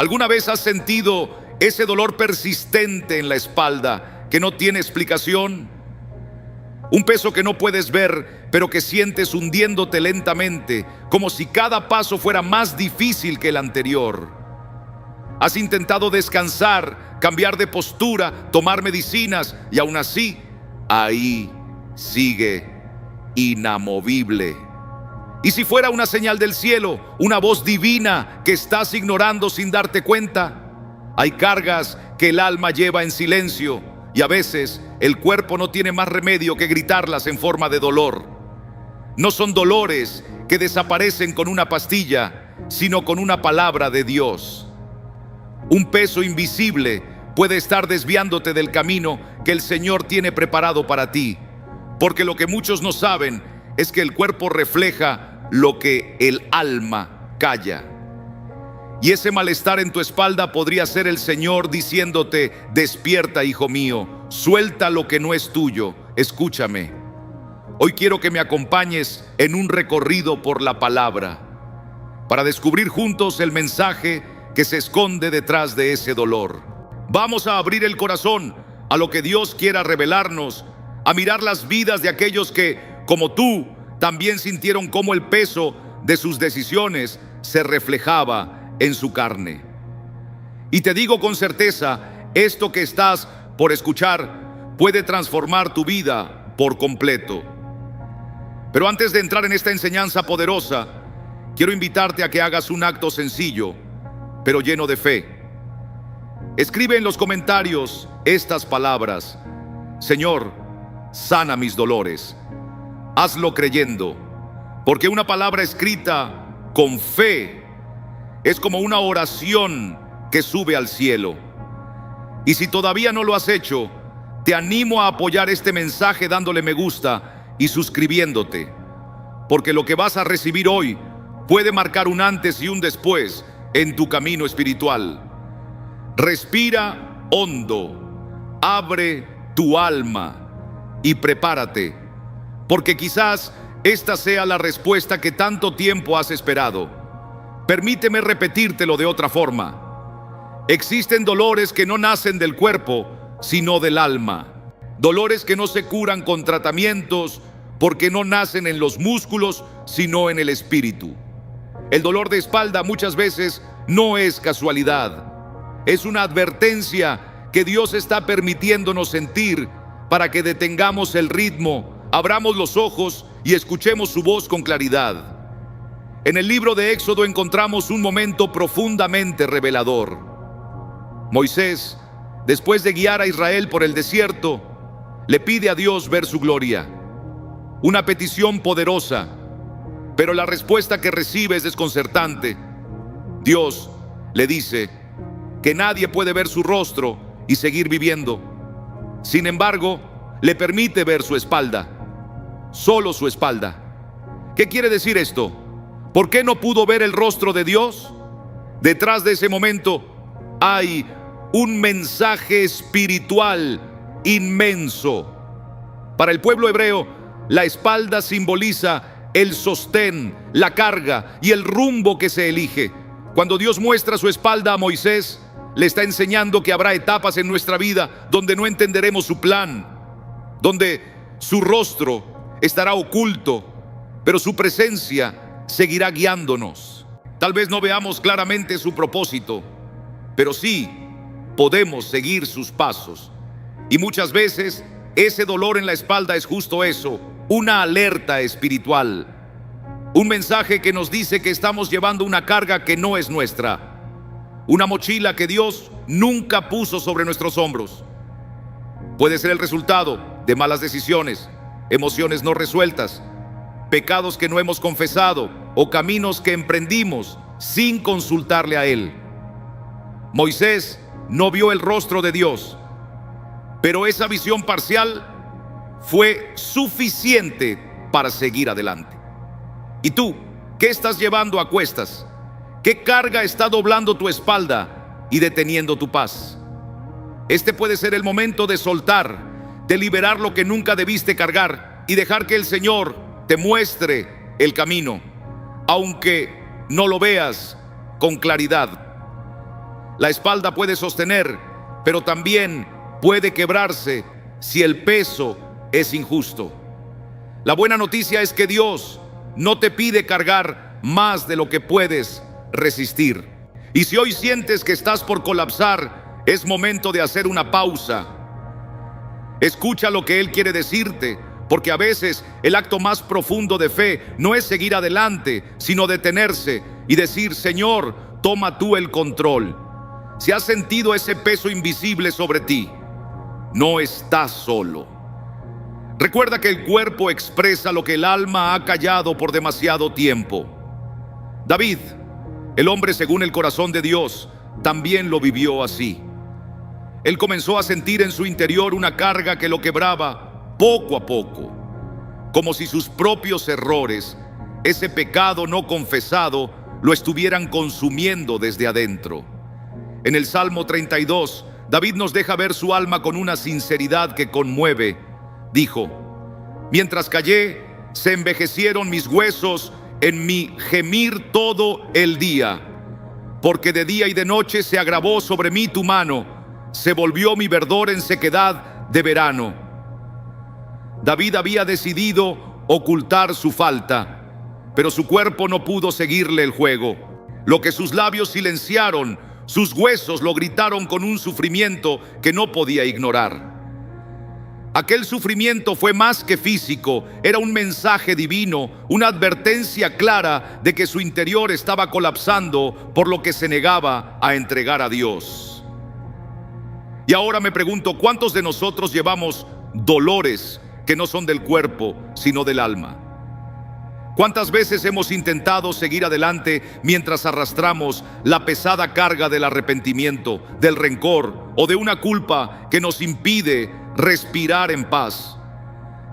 ¿Alguna vez has sentido ese dolor persistente en la espalda que no tiene explicación? Un peso que no puedes ver, pero que sientes hundiéndote lentamente, como si cada paso fuera más difícil que el anterior. Has intentado descansar, cambiar de postura, tomar medicinas, y aún así, ahí sigue inamovible. ¿Y si fuera una señal del cielo, una voz divina que estás ignorando sin darte cuenta? Hay cargas que el alma lleva en silencio, y a veces el cuerpo no tiene más remedio que gritarlas en forma de dolor. No son dolores que desaparecen con una pastilla, sino con una palabra de Dios. Un peso invisible puede estar desviándote del camino que el Señor tiene preparado para ti, porque lo que muchos no saben es que el cuerpo refleja lo que el alma calla. Y ese malestar en tu espalda podría ser el Señor diciéndote: despierta, hijo mío, suelta lo que no es tuyo, escúchame. Hoy quiero que me acompañes en un recorrido por la palabra, para descubrir juntos el mensaje que se esconde detrás de ese dolor. Vamos a abrir el corazón a lo que Dios quiera revelarnos, a mirar las vidas de aquellos que, como tú, también sintieron cómo el peso de sus decisiones se reflejaba en su carne. Y te digo con certeza, esto que estás por escuchar puede transformar tu vida por completo. Pero antes de entrar en esta enseñanza poderosa, quiero invitarte a que hagas un acto sencillo, pero lleno de fe. Escribe en los comentarios estas palabras: Señor, sana mis dolores. Hazlo creyendo, porque una palabra escrita con fe es como una oración que sube al cielo. Y si todavía no lo has hecho, te animo a apoyar este mensaje dándole me gusta y suscribiéndote, porque lo que vas a recibir hoy puede marcar un antes y un después en tu camino espiritual. Respira hondo, abre tu alma y prepárate, porque quizás esta sea la respuesta que tanto tiempo has esperado. Permíteme repetírtelo de otra forma. Existen dolores que no nacen del cuerpo, sino del alma. Dolores que no se curan con tratamientos, porque no nacen en los músculos, sino en el espíritu. El dolor de espalda muchas veces no es casualidad. Es una advertencia que Dios está permitiéndonos sentir para que detengamos el ritmo, abramos los ojos y escuchemos su voz con claridad. En el libro de Éxodo encontramos un momento profundamente revelador. Moisés, después de guiar a Israel por el desierto, le pide a Dios ver su gloria. Una petición poderosa, pero la respuesta que recibe es desconcertante. Dios le dice que nadie puede ver su rostro y seguir viviendo. Sin embargo, le permite ver su espalda, solo su espalda. ¿Qué quiere decir esto? ¿Por qué no pudo ver el rostro de Dios? Detrás de ese momento hay un mensaje espiritual inmenso. Para el pueblo hebreo, la espalda simboliza el sostén, la carga y el rumbo que se elige. Cuando Dios muestra su espalda a Moisés, le está enseñando que habrá etapas en nuestra vida donde no entenderemos su plan, donde su rostro estará oculto, pero su presencia seguirá guiándonos. Tal vez no veamos claramente su propósito, pero sí podemos seguir sus pasos. Y muchas veces ese dolor en la espalda es justo eso, una alerta espiritual, un mensaje que nos dice que estamos llevando una carga que no es nuestra, una mochila que Dios nunca puso sobre nuestros hombros. Puede ser el resultado de malas decisiones, emociones no resueltas, pecados que no hemos confesado o caminos que emprendimos sin consultarle a Él. Moisés no vio el rostro de Dios, pero esa visión parcial fue suficiente para seguir adelante. ¿Y tú, qué estás llevando a cuestas? ¿Qué carga está doblando tu espalda y deteniendo tu paz? Este puede ser el momento de soltar, de liberar lo que nunca debiste cargar y dejar que el Señor te muestre el camino, aunque no lo veas con claridad. La espalda puede sostener, pero también puede quebrarse si el peso es injusto. La buena noticia es que Dios no te pide cargar más de lo que puedes resistir. Y si hoy sientes que estás por colapsar, es momento de hacer una pausa. Escucha lo que Él quiere decirte, porque a veces el acto más profundo de fe no es seguir adelante, sino detenerse y decir: Señor, toma tú el control. Si has sentido ese peso invisible sobre ti, no estás solo. Recuerda que el cuerpo expresa lo que el alma ha callado por demasiado tiempo. David, el hombre según el corazón de Dios, también lo vivió así. Él comenzó a sentir en su interior una carga que lo quebraba poco a poco, como si sus propios errores, ese pecado no confesado, lo estuvieran consumiendo desde adentro. En el Salmo 32, David nos deja ver su alma con una sinceridad que conmueve. Dijo: mientras callé, se envejecieron mis huesos en mi gemir todo el día, porque de día y de noche se agravó sobre mí tu mano, se volvió mi verdor en sequedad de verano. David había decidido ocultar su falta, pero su cuerpo no pudo seguirle el juego. Lo que sus labios silenciaron, sus huesos lo gritaron con un sufrimiento que no podía ignorar. Aquel sufrimiento fue más que físico, era un mensaje divino, una advertencia clara de que su interior estaba colapsando por lo que se negaba a entregar a Dios. Y ahora me pregunto, ¿cuántos de nosotros llevamos dolores que no son del cuerpo, sino del alma? ¿Cuántas veces hemos intentado seguir adelante mientras arrastramos la pesada carga del arrepentimiento, del rencor o de una culpa que nos impide respirar en paz?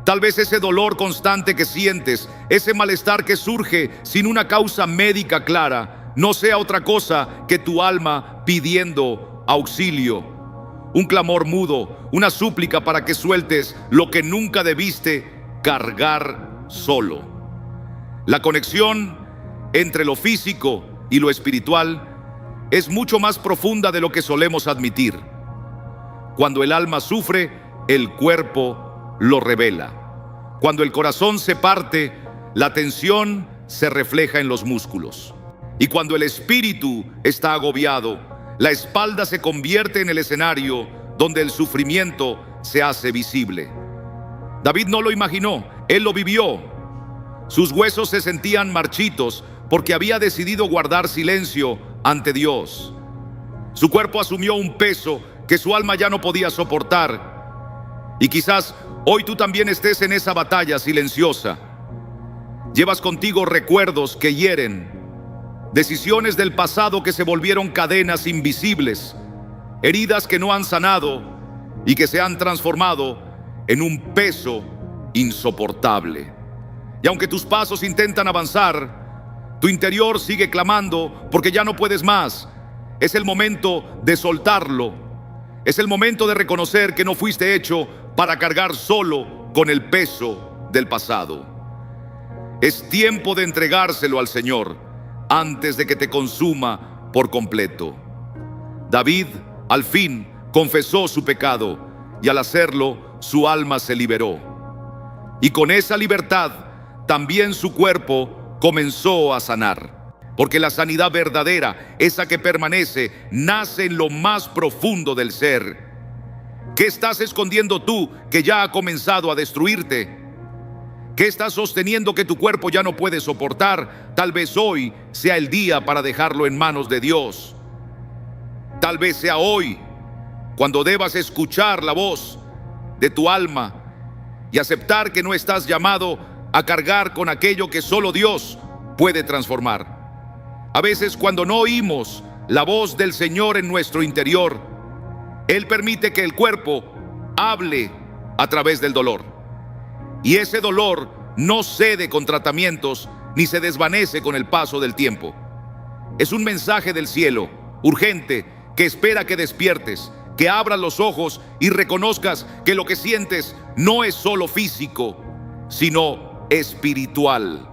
Tal vez ese dolor constante que sientes, ese malestar que surge sin una causa médica clara, no sea otra cosa que tu alma pidiendo auxilio. Un clamor mudo, una súplica para que sueltes lo que nunca debiste cargar solo. La conexión entre lo físico y lo espiritual es mucho más profunda de lo que solemos admitir. Cuando el alma sufre, el cuerpo lo revela. Cuando el corazón se parte, la tensión se refleja en los músculos. Y cuando el espíritu está agobiado, la espalda se convierte en el escenario donde el sufrimiento se hace visible. David no lo imaginó, él lo vivió. Sus huesos se sentían marchitos porque había decidido guardar silencio ante Dios. Su cuerpo asumió un peso que su alma ya no podía soportar. Y quizás hoy tú también estés en esa batalla silenciosa. Llevas contigo recuerdos que hieren, decisiones del pasado que se volvieron cadenas invisibles, heridas que no han sanado y que se han transformado en un peso insoportable. Y aunque tus pasos intentan avanzar, tu interior sigue clamando porque ya no puedes más. Es el momento de soltarlo. Es el momento de reconocer que no fuiste hecho para cargar solo con el peso del pasado. Es tiempo de entregárselo al Señor antes de que te consuma por completo. David, al fin, confesó su pecado y al hacerlo, su alma se liberó. Y con esa libertad, también su cuerpo comenzó a sanar, porque la sanidad verdadera, esa que permanece, nace en lo más profundo del ser. ¿Qué estás escondiendo tú que ya ha comenzado a destruirte? ¿Qué estás sosteniendo que tu cuerpo ya no puede soportar? Tal vez hoy sea el día para dejarlo en manos de Dios. Tal vez sea hoy cuando debas escuchar la voz de tu alma y aceptar que no estás llamado a cargar con aquello que solo Dios puede transformar. A veces, cuando no oímos la voz del Señor en nuestro interior, Él permite que el cuerpo hable a través del dolor. Y ese dolor no cede con tratamientos ni se desvanece con el paso del tiempo. Es un mensaje del cielo, urgente, que espera que despiertes, que abras los ojos y reconozcas que lo que sientes no es solo físico, sino espiritual.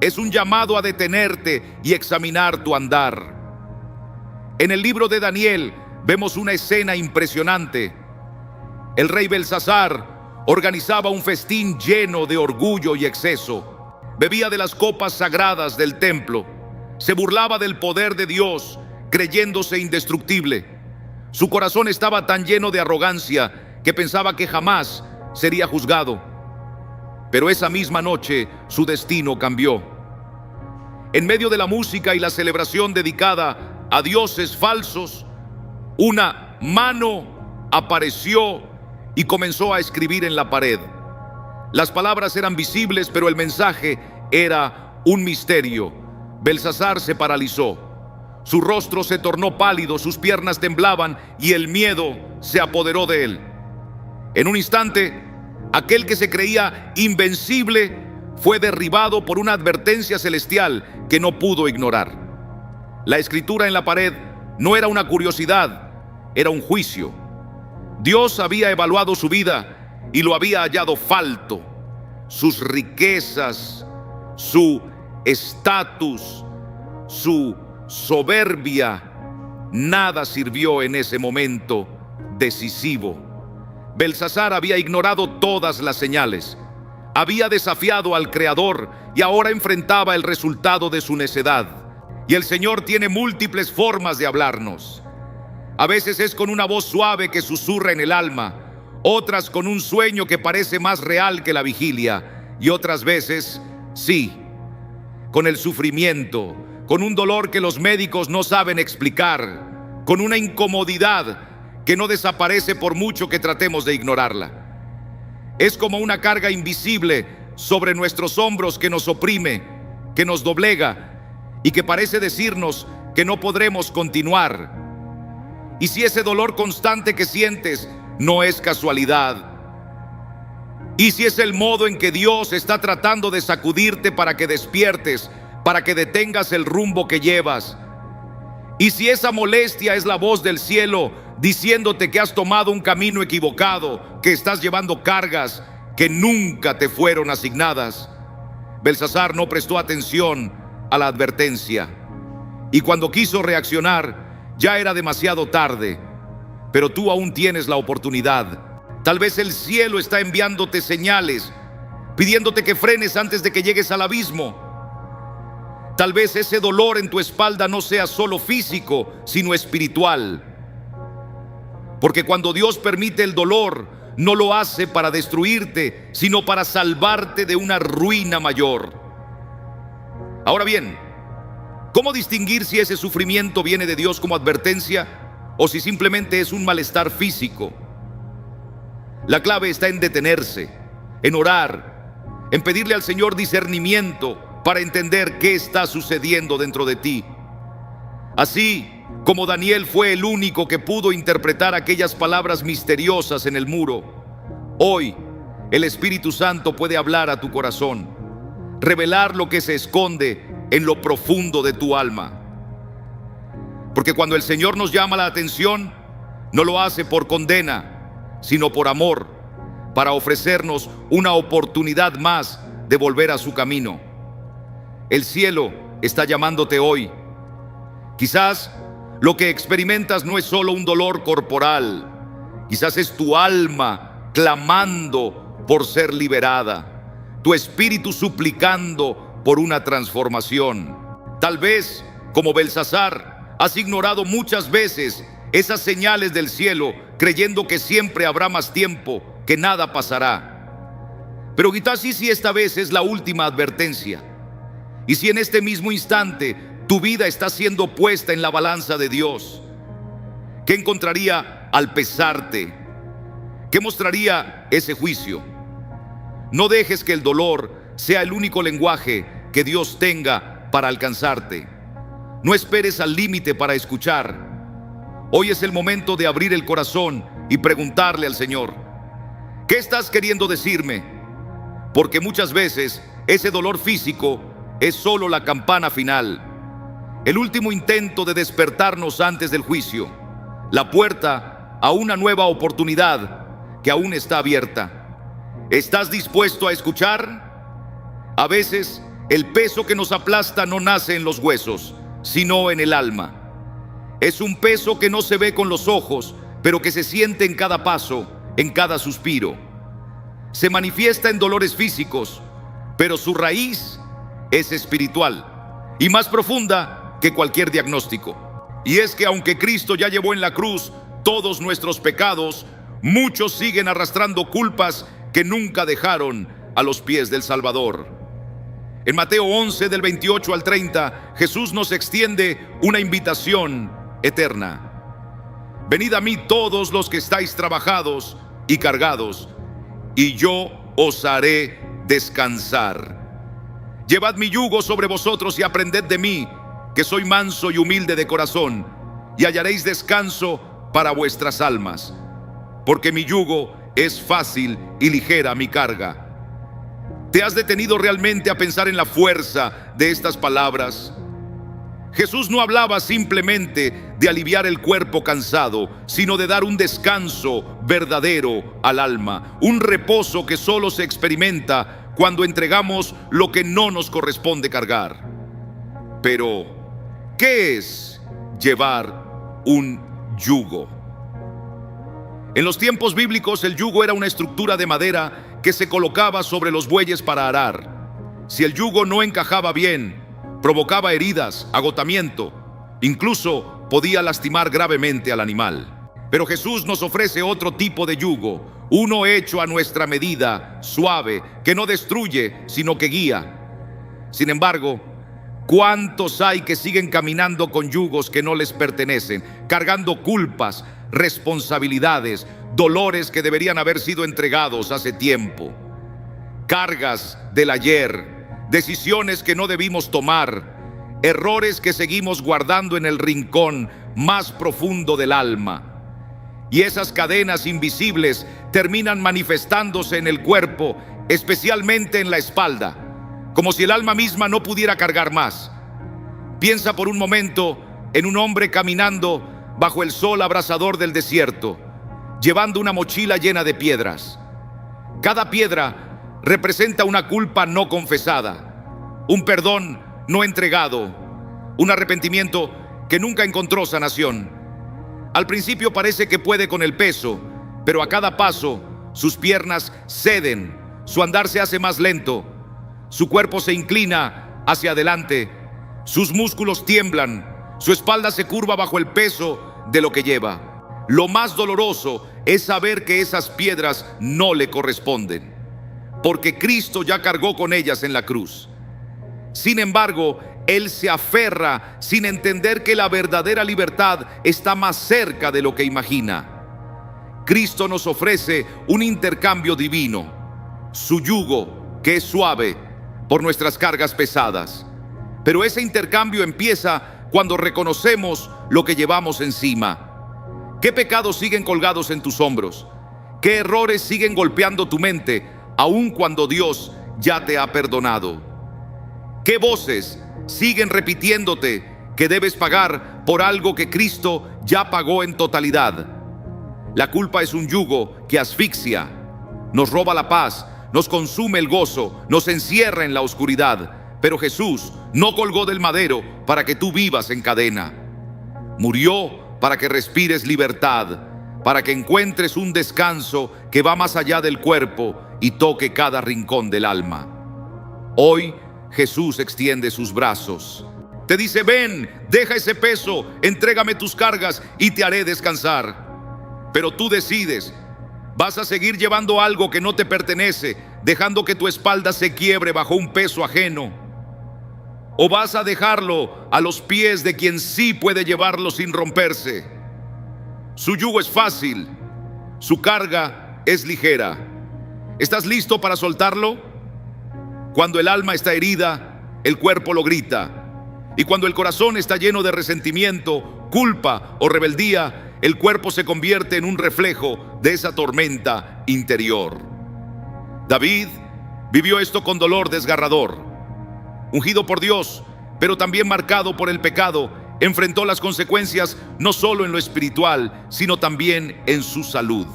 Es un llamado a detenerte y examinar tu andar. En el libro de Daniel vemos una escena impresionante. El rey Belsasar organizaba un festín lleno de orgullo y exceso. Bebía de las copas sagradas del templo. Se burlaba del poder de Dios, creyéndose indestructible. Su corazón estaba tan lleno de arrogancia que pensaba que jamás sería juzgado. Pero esa misma noche su destino cambió. En medio de la música y la celebración dedicada a dioses falsos, una mano apareció y comenzó a escribir en la pared. Las palabras eran visibles, pero el mensaje era un misterio. Belsasar se paralizó. Su rostro se tornó pálido, sus piernas temblaban y el miedo se apoderó de él. En un instante, aquel que se creía invencible fue derribado por una advertencia celestial que no pudo ignorar. La escritura en la pared no era una curiosidad, era un juicio. Dios había evaluado su vida y lo había hallado falto. Sus riquezas, su estatus, su soberbia, nada sirvió en ese momento decisivo. Belsasar había ignorado todas las señales. Había desafiado al Creador y ahora enfrentaba el resultado de su necedad. Y el Señor tiene múltiples formas de hablarnos. A veces es con una voz suave que susurra en el alma, otras con un sueño que parece más real que la vigilia, y otras veces, sí, con el sufrimiento, con un dolor que los médicos no saben explicar, con una incomodidad que no desaparece por mucho que tratemos de ignorarla. Es como una carga invisible sobre nuestros hombros que nos oprime, que nos doblega y que parece decirnos que no podremos continuar. Y si ese dolor constante que sientes no es casualidad, y si es el modo en que Dios está tratando de sacudirte para que despiertes, para que detengas el rumbo que llevas, y si esa molestia es la voz del cielo diciéndote que has tomado un camino equivocado, que estás llevando cargas que nunca te fueron asignadas. Belsasar no prestó atención a la advertencia, y cuando quiso reaccionar, ya era demasiado tarde. Pero tú aún tienes la oportunidad. Tal vez el cielo está enviándote señales, pidiéndote que frenes antes de que llegues al abismo. Tal vez ese dolor en tu espalda no sea solo físico, sino espiritual. Porque cuando Dios permite el dolor, no lo hace para destruirte, sino para salvarte de una ruina mayor. Ahora bien, ¿cómo distinguir si ese sufrimiento viene de Dios como advertencia o si simplemente es un malestar físico? La clave está en detenerse, en orar, en pedirle al Señor discernimiento para entender qué está sucediendo dentro de ti. Así como Daniel fue el único que pudo interpretar aquellas palabras misteriosas en el muro, hoy el Espíritu Santo puede hablar a tu corazón, revelar lo que se esconde en lo profundo de tu alma. Porque cuando el Señor nos llama la atención, no lo hace por condena, sino por amor, para ofrecernos una oportunidad más de volver a su camino. El cielo está llamándote hoy. Quizás lo que experimentas no es solo un dolor corporal, quizás es tu alma clamando por ser liberada, tu espíritu suplicando por una transformación. Tal vez, como Belsasar, has ignorado muchas veces esas señales del cielo, creyendo que siempre habrá más tiempo, que nada pasará. Pero quizás si esta vez es la última advertencia, y si en este mismo instante tu vida está siendo puesta en la balanza de Dios, ¿qué encontraría al pesarte? ¿Qué mostraría ese juicio? No dejes que el dolor sea el único lenguaje que Dios tenga para alcanzarte. No esperes al límite para escuchar. Hoy es el momento de abrir el corazón y preguntarle al Señor: ¿qué estás queriendo decirme? Porque muchas veces ese dolor físico es solo la campana final, el último intento de despertarnos antes del juicio, la puerta a una nueva oportunidad que aún está abierta. ¿Estás dispuesto a escuchar? A veces el peso que nos aplasta no nace en los huesos, sino en el alma. Es un peso que no se ve con los ojos, pero que se siente en cada paso, en cada suspiro. Se manifiesta en dolores físicos, pero su raíz es espiritual y más profunda que cualquier diagnóstico. Y es que aunque Cristo ya llevó en la cruz todos nuestros pecados, muchos siguen arrastrando culpas que nunca dejaron a los pies del Salvador. En Mateo 11, del 28 al 30, Jesús nos extiende una invitación eterna. Venid a mí todos los que estáis trabajados y cargados, y yo os haré descansar. Llevad mi yugo sobre vosotros y aprended de mí, que soy manso y humilde de corazón, y hallaréis descanso para vuestras almas, porque mi yugo es fácil y ligera mi carga. ¿Te has detenido realmente a pensar en la fuerza de estas palabras? Jesús no hablaba simplemente de aliviar el cuerpo cansado, sino de dar un descanso verdadero al alma, un reposo que solo se experimenta cuando entregamos lo que no nos corresponde cargar. Pero, ¿qué es llevar un yugo? En los tiempos bíblicos, el yugo era una estructura de madera que se colocaba sobre los bueyes para arar. Si el yugo no encajaba bien, provocaba heridas, agotamiento, incluso podía lastimar gravemente al animal. Pero Jesús nos ofrece otro tipo de yugo, uno hecho a nuestra medida, suave, que no destruye, sino que guía. Sin embargo, ¿cuántos hay que siguen caminando con yugos que no les pertenecen, cargando culpas, responsabilidades, dolores que deberían haber sido entregados hace tiempo? Cargas del ayer, decisiones que no debimos tomar, errores que seguimos guardando en el rincón más profundo del alma. Y esas cadenas invisibles terminan manifestándose en el cuerpo, especialmente en la espalda, como si el alma misma no pudiera cargar más. Piensa por un momento en un hombre caminando bajo el sol abrasador del desierto, llevando una mochila llena de piedras. Cada piedra representa una culpa no confesada, un perdón no entregado, un arrepentimiento que nunca encontró sanación. Al principio parece que puede con el peso, pero a cada paso sus piernas ceden, su andar se hace más lento, su cuerpo se inclina hacia adelante, sus músculos tiemblan, su espalda se curva bajo el peso de lo que lleva. Lo más doloroso es saber que esas piedras no le corresponden, porque Cristo ya cargó con ellas en la cruz. Sin embargo, él se aferra sin entender que la verdadera libertad está más cerca de lo que imagina. Cristo nos ofrece un intercambio divino, su yugo, que es suave, por nuestras cargas pesadas. Pero ese intercambio empieza cuando reconocemos lo que llevamos encima. ¿Qué pecados siguen colgados en tus hombros? ¿Qué errores siguen golpeando tu mente, aun cuando Dios ya te ha perdonado? ¿Qué voces siguen repitiéndote que debes pagar por algo que Cristo ya pagó en totalidad? La culpa es un yugo que asfixia, nos roba la paz, nos consume el gozo, nos encierra en la oscuridad. Pero Jesús no colgó del madero para que tú vivas en cadena. Murió para que respires libertad, para que encuentres un descanso que va más allá del cuerpo y toque cada rincón del alma. Hoy Jesús extiende sus brazos. Te dice: ven, deja ese peso, entrégame tus cargas y te haré descansar. Pero tú decides, ¿vas a seguir llevando algo que no te pertenece, dejando que tu espalda se quiebre bajo un peso ajeno? ¿O vas a dejarlo a los pies de quien sí puede llevarlo sin romperse? Su yugo es fácil, su carga es ligera. ¿Estás listo para soltarlo? Cuando el alma está herida, el cuerpo lo grita. Y cuando el corazón está lleno de resentimiento, culpa o rebeldía, el cuerpo se convierte en un reflejo de esa tormenta interior. David vivió esto con dolor desgarrador. Ungido por Dios, pero también marcado por el pecado, enfrentó las consecuencias no solo en lo espiritual, sino también en su salud.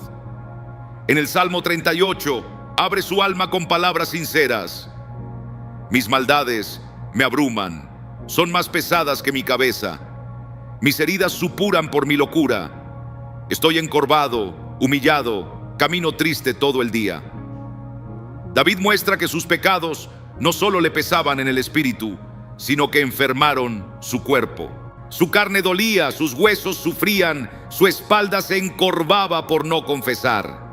En el Salmo 38, abre su alma con palabras sinceras: mis maldades me abruman, son más pesadas que mi cabeza. Mis heridas supuran por mi locura. Estoy encorvado, humillado, camino triste todo el día. David muestra que sus pecados no solo le pesaban en el espíritu, sino que enfermaron su cuerpo. Su carne dolía, sus huesos sufrían, su espalda se encorvaba por no confesar.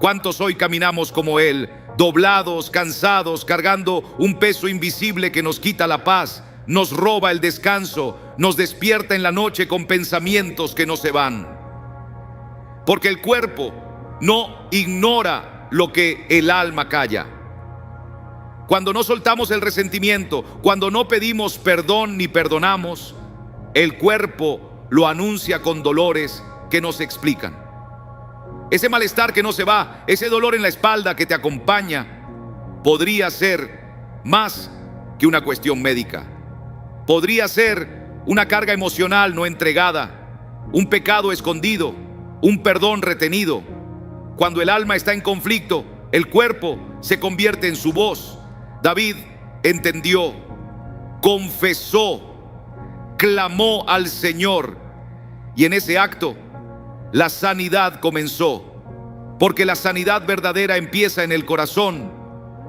¿Cuántos hoy caminamos como él, doblados, cansados, cargando un peso invisible que nos quita la paz, nos roba el descanso, nos despierta en la noche con pensamientos que no se van? Porque el cuerpo no ignora lo que el alma calla. Cuando no soltamos el resentimiento, cuando no pedimos perdón ni perdonamos, el cuerpo lo anuncia con dolores que no se explican. Ese malestar que no se va, ese dolor en la espalda que te acompaña, podría ser más que una cuestión médica. Podría ser una carga emocional no entregada, un pecado escondido, un perdón retenido. Cuando el alma está en conflicto, el cuerpo se convierte en su voz. David entendió, confesó, clamó al Señor, y en ese acto la sanidad comenzó, porque la sanidad verdadera empieza en el corazón,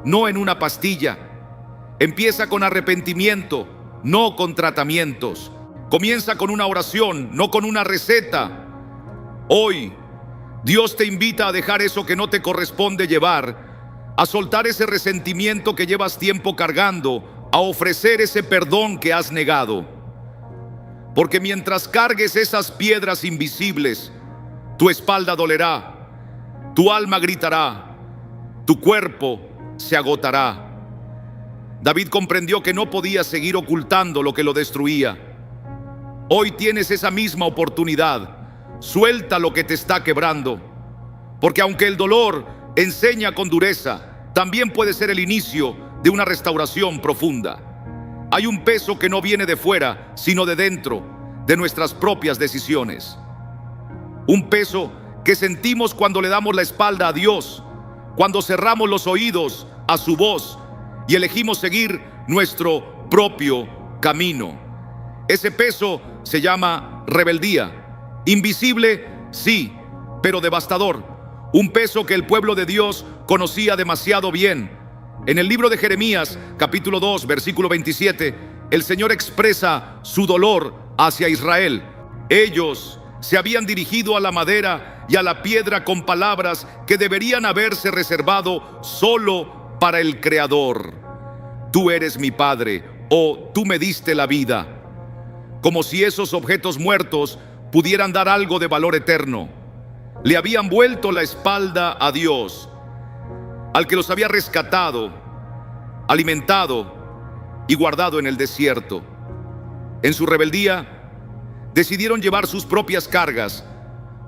no en una pastilla. Empieza con arrepentimiento, no con tratamientos. Comienza con una oración, no con una receta. Hoy Dios te invita a dejar eso que no te corresponde llevar, a soltar ese resentimiento que llevas tiempo cargando, a ofrecer ese perdón que has negado. Porque mientras cargues esas piedras invisibles, tu espalda dolerá, tu alma gritará, tu cuerpo se agotará. David comprendió que no podía seguir ocultando lo que lo destruía. Hoy tienes esa misma oportunidad. Suelta lo que te está quebrando, porque aunque el dolor enseña con dureza, también puede ser el inicio de una restauración profunda. Hay un peso que no viene de fuera, sino de dentro, de nuestras propias decisiones. Un peso que sentimos cuando le damos la espalda a Dios, cuando cerramos los oídos a su voz y elegimos seguir nuestro propio camino. Ese peso se llama rebeldía. Invisible, sí, pero devastador. Un peso que el pueblo de Dios conocía demasiado bien. En el libro de Jeremías, capítulo 2, versículo 27, el Señor expresa su dolor hacia Israel. Ellos se habían dirigido a la madera y a la piedra con palabras que deberían haberse reservado solo para el Creador. Tú eres mi Padre, o tú me diste la vida. Como si esos objetos muertos pudieran dar algo de valor eterno. Le habían vuelto la espalda a Dios, al que los había rescatado, alimentado y guardado en el desierto. En su rebeldía, decidieron llevar sus propias cargas,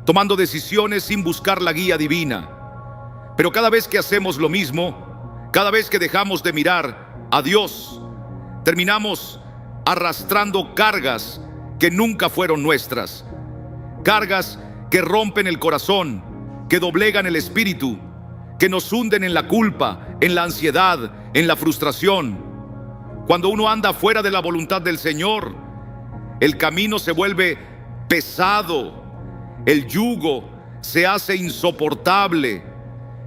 tomando decisiones sin buscar la guía divina. Pero cada vez que hacemos lo mismo, cada vez que dejamos de mirar a Dios, terminamos arrastrando cargas que nunca fueron nuestras. Cargas que rompen el corazón, que doblegan el espíritu, que nos hunden en la culpa, en la ansiedad, en la frustración. Cuando uno anda fuera de la voluntad del Señor, el camino se vuelve pesado, el yugo se hace insoportable,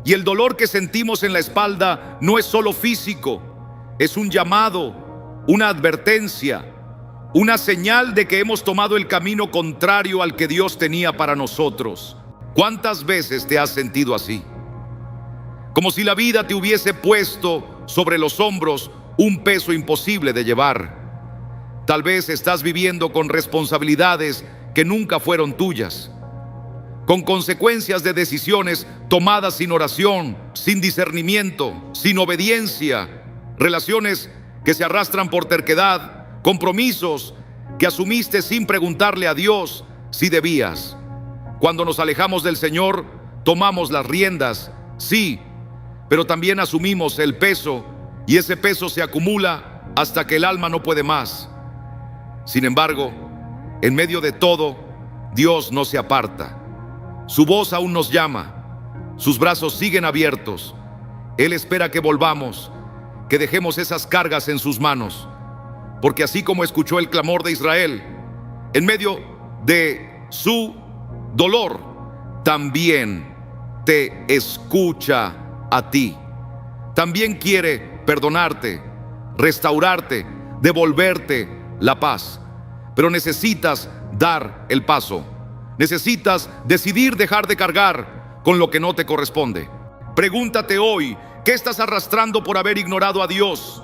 y el dolor que sentimos en la espalda no es solo físico, es un llamado, una advertencia, una señal de que hemos tomado el camino contrario al que Dios tenía para nosotros. ¿Cuántas veces te has sentido así? Como si la vida te hubiese puesto sobre los hombros un peso imposible de llevar. Tal vez estás viviendo con responsabilidades que nunca fueron tuyas, con consecuencias de decisiones tomadas sin oración, sin discernimiento, sin obediencia, relaciones que se arrastran por terquedad, compromisos que asumiste sin preguntarle a Dios si debías. Cuando nos alejamos del Señor, tomamos las riendas, sí, pero también asumimos el peso, y ese peso se acumula hasta que el alma no puede más. Sin embargo, en medio de todo, Dios no se aparta. Su voz aún nos llama, sus brazos siguen abiertos. Él espera que volvamos, que dejemos esas cargas en sus manos. Porque así como escuchó el clamor de Israel, en medio de su dolor, también te escucha a ti. También quiere perdonarte, restaurarte, devolverte la paz. Pero necesitas dar el paso. Necesitas decidir dejar de cargar con lo que no te corresponde. Pregúntate hoy, ¿qué estás arrastrando por haber ignorado a Dios?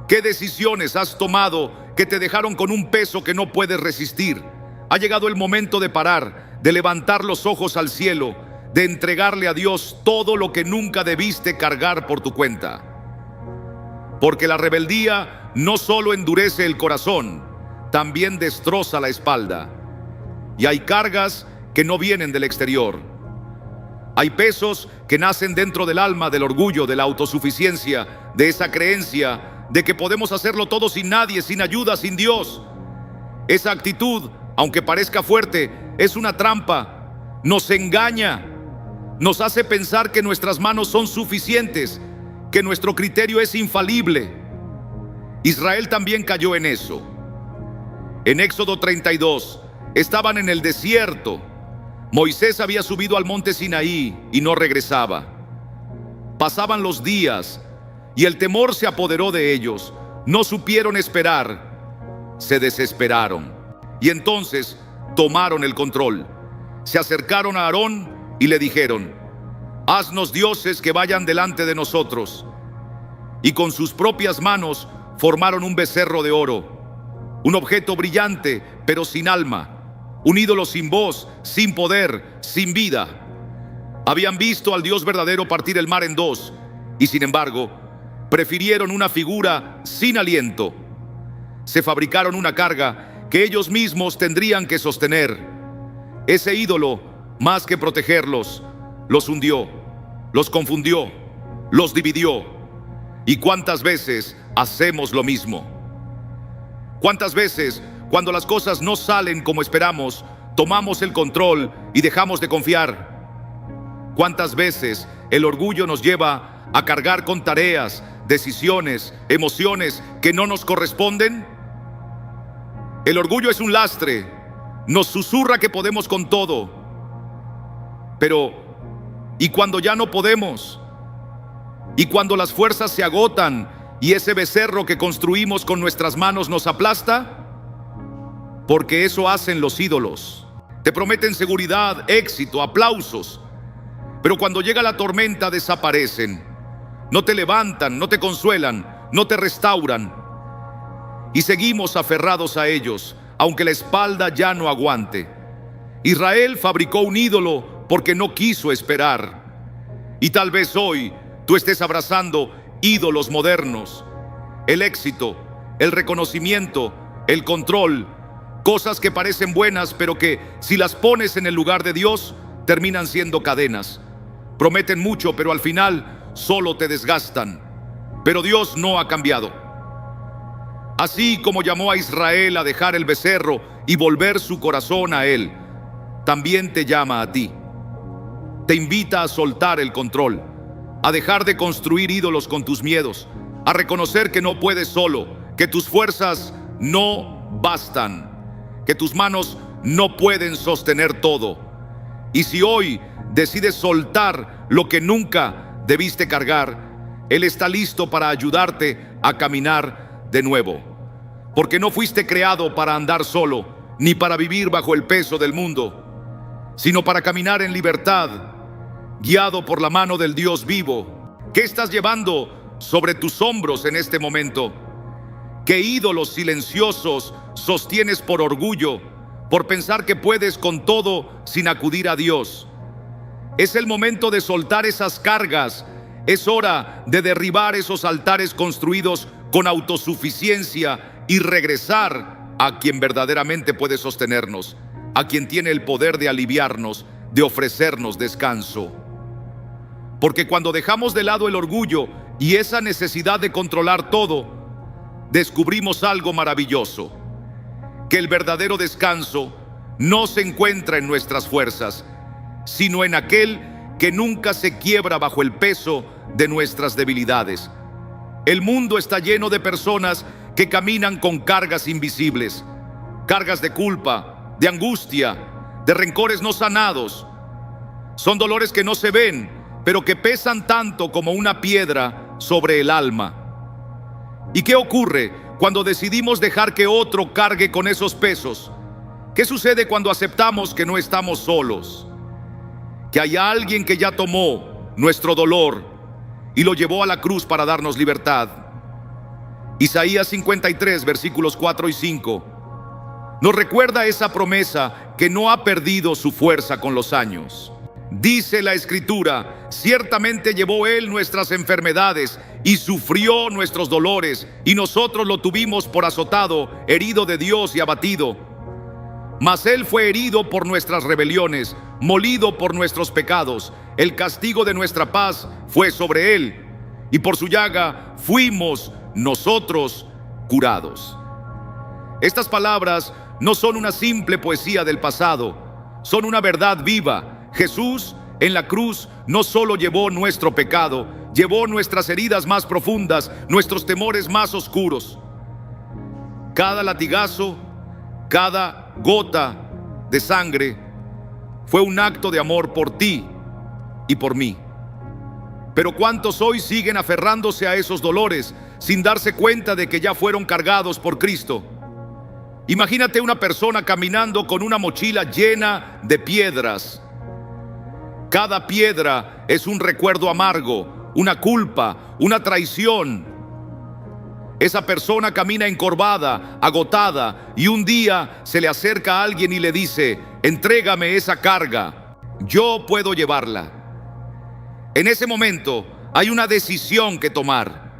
¿Qué decisiones has tomado que te dejaron con un peso que no puedes resistir? Ha llegado el momento de parar, de levantar los ojos al cielo, de entregarle a Dios todo lo que nunca debiste cargar por tu cuenta. Porque la rebeldía no solo endurece el corazón, también destroza la espalda. Y hay cargas que no vienen del exterior. Hay pesos que nacen dentro del alma, del orgullo, de la autosuficiencia, de esa creencia de que podemos hacerlo todo sin nadie, sin ayuda, sin Dios. Esa actitud, aunque parezca fuerte, es una trampa. Nos engaña. Nos hace pensar que nuestras manos son suficientes, que nuestro criterio es infalible. Israel también cayó en eso. En Éxodo 32, estaban en el desierto. Moisés había subido al monte Sinaí y no regresaba. Pasaban los días y el temor se apoderó de ellos. No supieron esperar, se desesperaron. Y entonces tomaron el control. Se acercaron a Aarón y le dijeron: haznos dioses que vayan delante de nosotros. Y con sus propias manos formaron un becerro de oro, un objeto brillante pero sin alma, un ídolo sin voz, sin poder, sin vida. Habían visto al Dios verdadero partir el mar en dos, y sin embargo prefirieron una figura sin aliento. Se fabricaron una carga que ellos mismos tendrían que sostener. Ese ídolo, más que protegerlos, los hundió, los confundió, los dividió. ¿Y cuántas veces hacemos lo mismo? ¿Cuántas veces, cuando las cosas no salen como esperamos, tomamos el control y dejamos de confiar? ¿Cuántas veces el orgullo nos lleva a cargar con tareas, decisiones, emociones que no nos corresponden? El orgullo es un lastre, nos susurra que podemos con todo. Pero, ¿y cuando ya no podemos? ¿Y cuando las fuerzas se agotan y ese becerro que construimos con nuestras manos nos aplasta? Porque eso hacen los ídolos. Te prometen seguridad, éxito, aplausos, pero cuando llega la tormenta desaparecen. No te levantan, no te consuelan, no te restauran. Y seguimos aferrados a ellos, aunque la espalda ya no aguante. Israel fabricó un ídolo porque no quiso esperar. Y tal vez hoy tú estés abrazando ídolos modernos. El éxito, el reconocimiento, el control, cosas que parecen buenas, pero que si las pones en el lugar de Dios, terminan siendo cadenas. Prometen mucho, pero al final solo te desgastan. Pero Dios no ha cambiado. Así como llamó a Israel a dejar el becerro y volver su corazón a Él, también te llama a ti. Te invita a soltar el control, a dejar de construir ídolos con tus miedos, a reconocer que no puedes solo, que tus fuerzas no bastan, que tus manos no pueden sostener todo. Y si hoy decides soltar lo que nunca debiste cargar, Él está listo para ayudarte a caminar de nuevo. Porque no fuiste creado para andar solo, ni para vivir bajo el peso del mundo, sino para caminar en libertad, guiado por la mano del Dios vivo. ¿Qué estás llevando sobre tus hombros en este momento? ¿Qué ídolos silenciosos sostienes por orgullo, por pensar que puedes con todo sin acudir a Dios? Es el momento de soltar esas cargas. Es hora de derribar esos altares construidos con autosuficiencia y regresar a quien verdaderamente puede sostenernos, a quien tiene el poder de aliviarnos, de ofrecernos descanso. Porque cuando dejamos de lado el orgullo y esa necesidad de controlar todo, descubrimos algo maravilloso: que el verdadero descanso no se encuentra en nuestras fuerzas, sino en aquel que nunca se quiebra bajo el peso de nuestras debilidades. El mundo está lleno de personas que caminan con cargas invisibles, cargas de culpa, de angustia, de rencores no sanados. Son dolores que no se ven, pero que pesan tanto como una piedra sobre el alma. ¿Y qué ocurre cuando decidimos dejar que otro cargue con esos pesos? ¿Qué sucede cuando aceptamos que no estamos solos? Que hay alguien que ya tomó nuestro dolor y lo llevó a la cruz para darnos libertad. Isaías 53, versículos 4 y 5, nos recuerda esa promesa que no ha perdido su fuerza con los años. Dice la Escritura: ciertamente llevó Él nuestras enfermedades y sufrió nuestros dolores, y nosotros lo tuvimos por azotado, herido de Dios y abatido. Mas Él fue herido por nuestras rebeliones, molido por nuestros pecados. El castigo de nuestra paz fue sobre Él, y por su llaga fuimos nosotros curados. Estas palabras no son una simple poesía del pasado, son una verdad viva. Jesús en la cruz no solo llevó nuestro pecado, llevó nuestras heridas más profundas, nuestros temores más oscuros. Cada latigazo, cada gota de sangre fue un acto de amor por ti y por mí. Pero ¿cuántos hoy siguen aferrándose a esos dolores sin darse cuenta de que ya fueron cargados por Cristo? Imagínate una persona caminando con una mochila llena de piedras. Cada piedra es un recuerdo amargo, una culpa, una traición. Esa persona camina encorvada, agotada, y un día se le acerca a alguien y le dice: entrégame esa carga, yo puedo llevarla. En ese momento hay una decisión que tomar: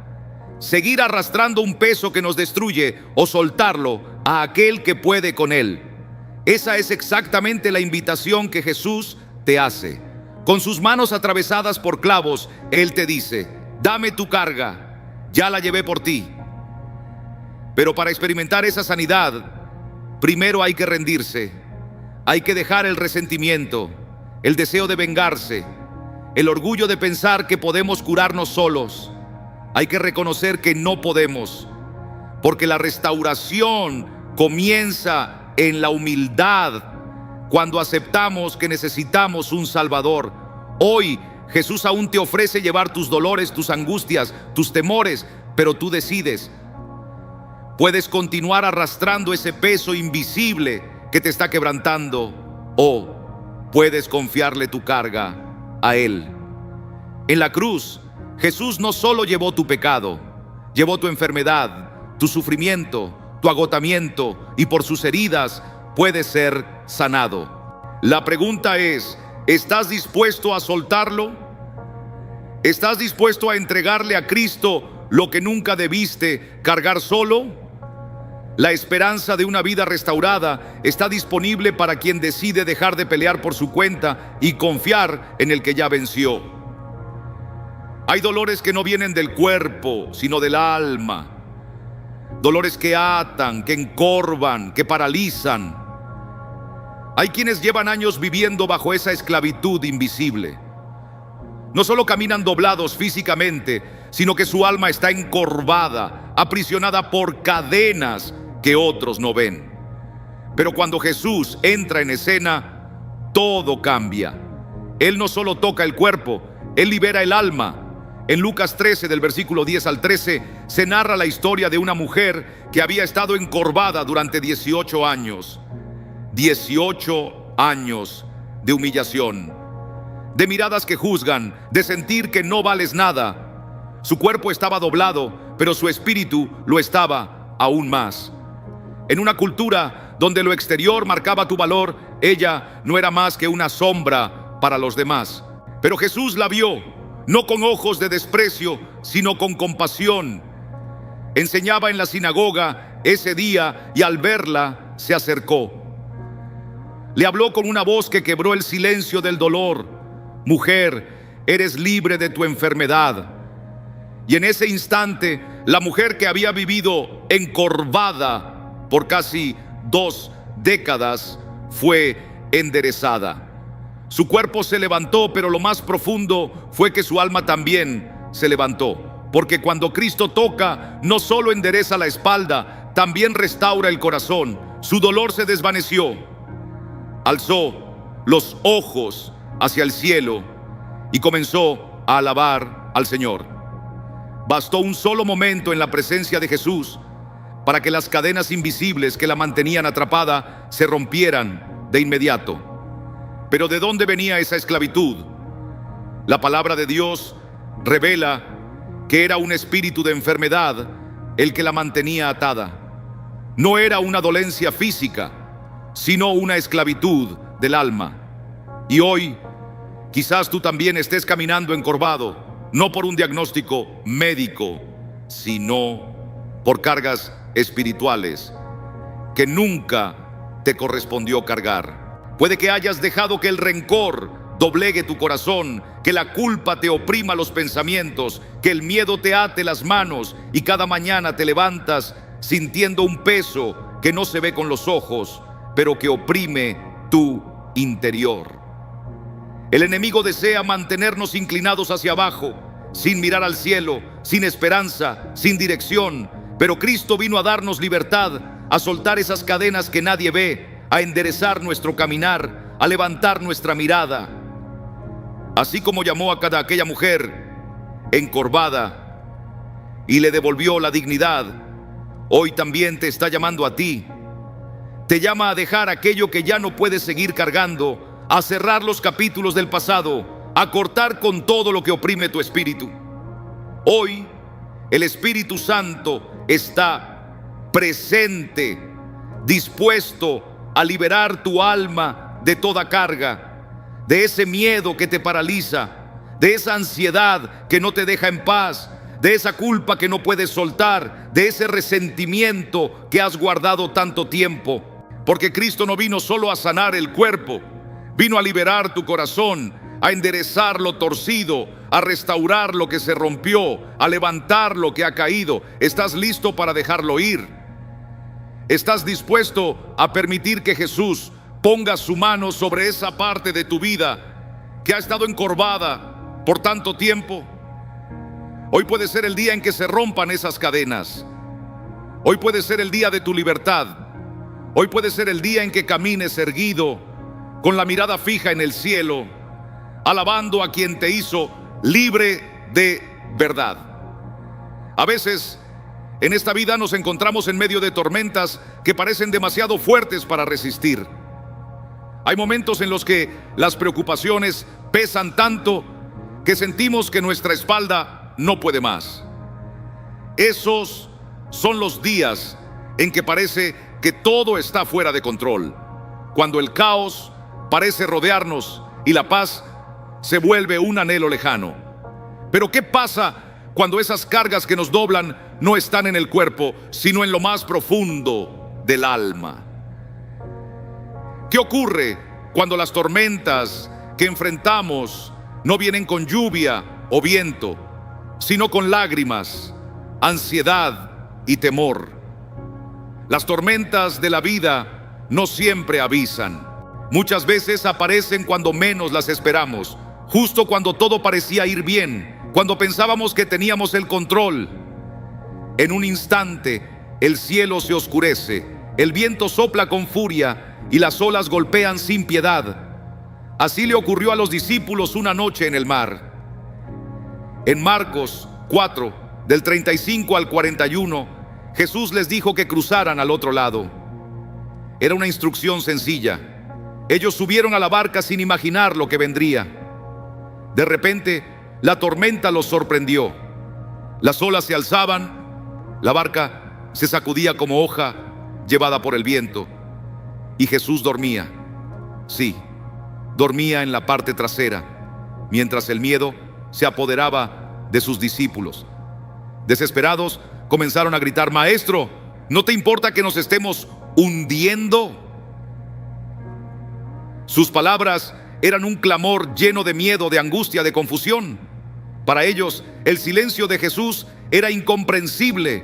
seguir arrastrando un peso que nos destruye o soltarlo a aquel que puede con él. Esa es exactamente la invitación que Jesús te hace. Con sus manos atravesadas por clavos, Él te dice: dame tu carga, ya la llevé por ti. Pero para experimentar esa sanidad, primero hay que rendirse. Hay que dejar el resentimiento, el deseo de vengarse, el orgullo de pensar que podemos curarnos solos. Hay que reconocer que no podemos, porque la restauración comienza en la humildad, cuando aceptamos que necesitamos un Salvador. Hoy Jesús aún te ofrece llevar tus dolores, tus angustias, tus temores, pero tú decides. Puedes continuar arrastrando ese peso invisible que te está quebrantando, o puedes confiarle tu carga a Él. En la cruz, Jesús no solo llevó tu pecado, llevó tu enfermedad, tu sufrimiento, tu agotamiento, y por sus heridas puedes ser sanado. La pregunta es: ¿estás dispuesto a soltarlo? ¿Estás dispuesto a entregarle a Cristo lo que nunca debiste cargar solo? La esperanza de una vida restaurada está disponible para quien decide dejar de pelear por su cuenta y confiar en el que ya venció. Hay dolores que no vienen del cuerpo, sino del alma. Dolores que atan, que encorvan, que paralizan. Hay quienes llevan años viviendo bajo esa esclavitud invisible. No solo caminan doblados físicamente, sino que su alma está encorvada, aprisionada por cadenas que otros no ven. Pero cuando Jesús entra en escena, todo cambia. Él no solo toca el cuerpo, Él libera el alma. En Lucas 13, del versículo 10 al 13, se narra la historia de una mujer que había estado encorvada durante 18 años. 18 años de humillación, de miradas que juzgan, de sentir que no vales nada. Su cuerpo estaba doblado, pero su espíritu lo estaba aún más. En una cultura donde lo exterior marcaba tu valor, ella no era más que una sombra para los demás. Pero Jesús la vio, no con ojos de desprecio, sino con compasión. Enseñaba en la sinagoga ese día y al verla se acercó. Le habló con una voz que quebró el silencio del dolor: mujer, eres libre de tu enfermedad. Y en ese instante, la mujer que había vivido encorvada por casi 2 décadas fue enderezada. Su cuerpo se levantó, pero lo más profundo fue que su alma también se levantó. Porque cuando Cristo toca, no solo endereza la espalda, también restaura el corazón. su dolor se desvaneció. Alzó los ojos hacia el cielo y comenzó a alabar al Señor. Bastó un solo momento en la presencia de Jesús para que las cadenas invisibles que la mantenían atrapada se rompieran de inmediato. Pero ¿de dónde venía esa esclavitud? La palabra de Dios revela que era un espíritu de enfermedad el que la mantenía atada. No era una dolencia física, sino una esclavitud del alma. Y hoy, quizás tú también estés caminando encorvado, no por un diagnóstico médico, sino por cargas espirituales que nunca te correspondió cargar. Puede que hayas dejado que el rencor doblegue tu corazón, que la culpa te oprima los pensamientos, que el miedo te ate las manos y cada mañana te levantas sintiendo un peso que no se ve con los ojos, pero que oprime tu interior. El enemigo desea mantenernos inclinados hacia abajo, sin mirar al cielo, sin esperanza, sin dirección. Pero Cristo vino a darnos libertad, a soltar esas cadenas que nadie ve, a enderezar nuestro caminar, a levantar nuestra mirada. Así como llamó a aquella mujer encorvada y le devolvió la dignidad, hoy también te está llamando a ti. Te llama a dejar aquello que ya no puedes seguir cargando, a cerrar los capítulos del pasado, a cortar con todo lo que oprime tu espíritu. Hoy el Espíritu Santo está presente, dispuesto a liberar tu alma de toda carga, de ese miedo que te paraliza, de esa ansiedad que no te deja en paz, de esa culpa que no puedes soltar, de ese resentimiento que has guardado tanto tiempo. Porque Cristo no vino solo a sanar el cuerpo, vino a liberar tu corazón, a enderezar lo torcido, a restaurar lo que se rompió, a levantar lo que ha caído. ¿Estás listo para dejarlo ir? ¿Estás dispuesto a permitir que Jesús ponga su mano sobre esa parte de tu vida que ha estado encorvada por tanto tiempo? Hoy puede ser el día en que se rompan esas cadenas. Hoy puede ser el día de tu libertad. Hoy puede ser el día en que camines erguido, con la mirada fija en el cielo, alabando a quien te hizo libre de verdad. A veces en esta vida nos encontramos en medio de tormentas que parecen demasiado fuertes para resistir. Hay momentos en los que las preocupaciones pesan tanto que sentimos que nuestra espalda no puede más. Esos son los días en que parece que todo está fuera de control, cuando el caos parece rodearnos y la paz se vuelve un anhelo lejano. Pero ¿qué pasa cuando esas cargas que nos doblan no están en el cuerpo, sino en lo más profundo del alma? ¿Qué ocurre cuando las tormentas que enfrentamos no vienen con lluvia o viento, sino con lágrimas, ansiedad y temor? Las tormentas de la vida no siempre avisan. Muchas veces aparecen cuando menos las esperamos, justo cuando todo parecía ir bien, cuando pensábamos que teníamos el control. En un instante, el cielo se oscurece, el viento sopla con furia y las olas golpean sin piedad. Así le ocurrió a los discípulos una noche en el mar. En Marcos 4, del 35 al 41, Jesús les dijo que cruzaran al otro lado. Era una instrucción sencilla. Ellos subieron a la barca sin imaginar lo que vendría. De repente, la tormenta los sorprendió. Las olas se alzaban, la barca se sacudía como hoja llevada por el viento. Y Jesús dormía. Sí, dormía en la parte trasera, mientras el miedo se apoderaba de sus discípulos. Desesperados, comenzaron a gritar: «Maestro, ¿no te importa que nos estemos hundiendo?». Sus palabras eran un clamor lleno de miedo, de angustia, de confusión. Para ellos, el silencio de Jesús era incomprensible.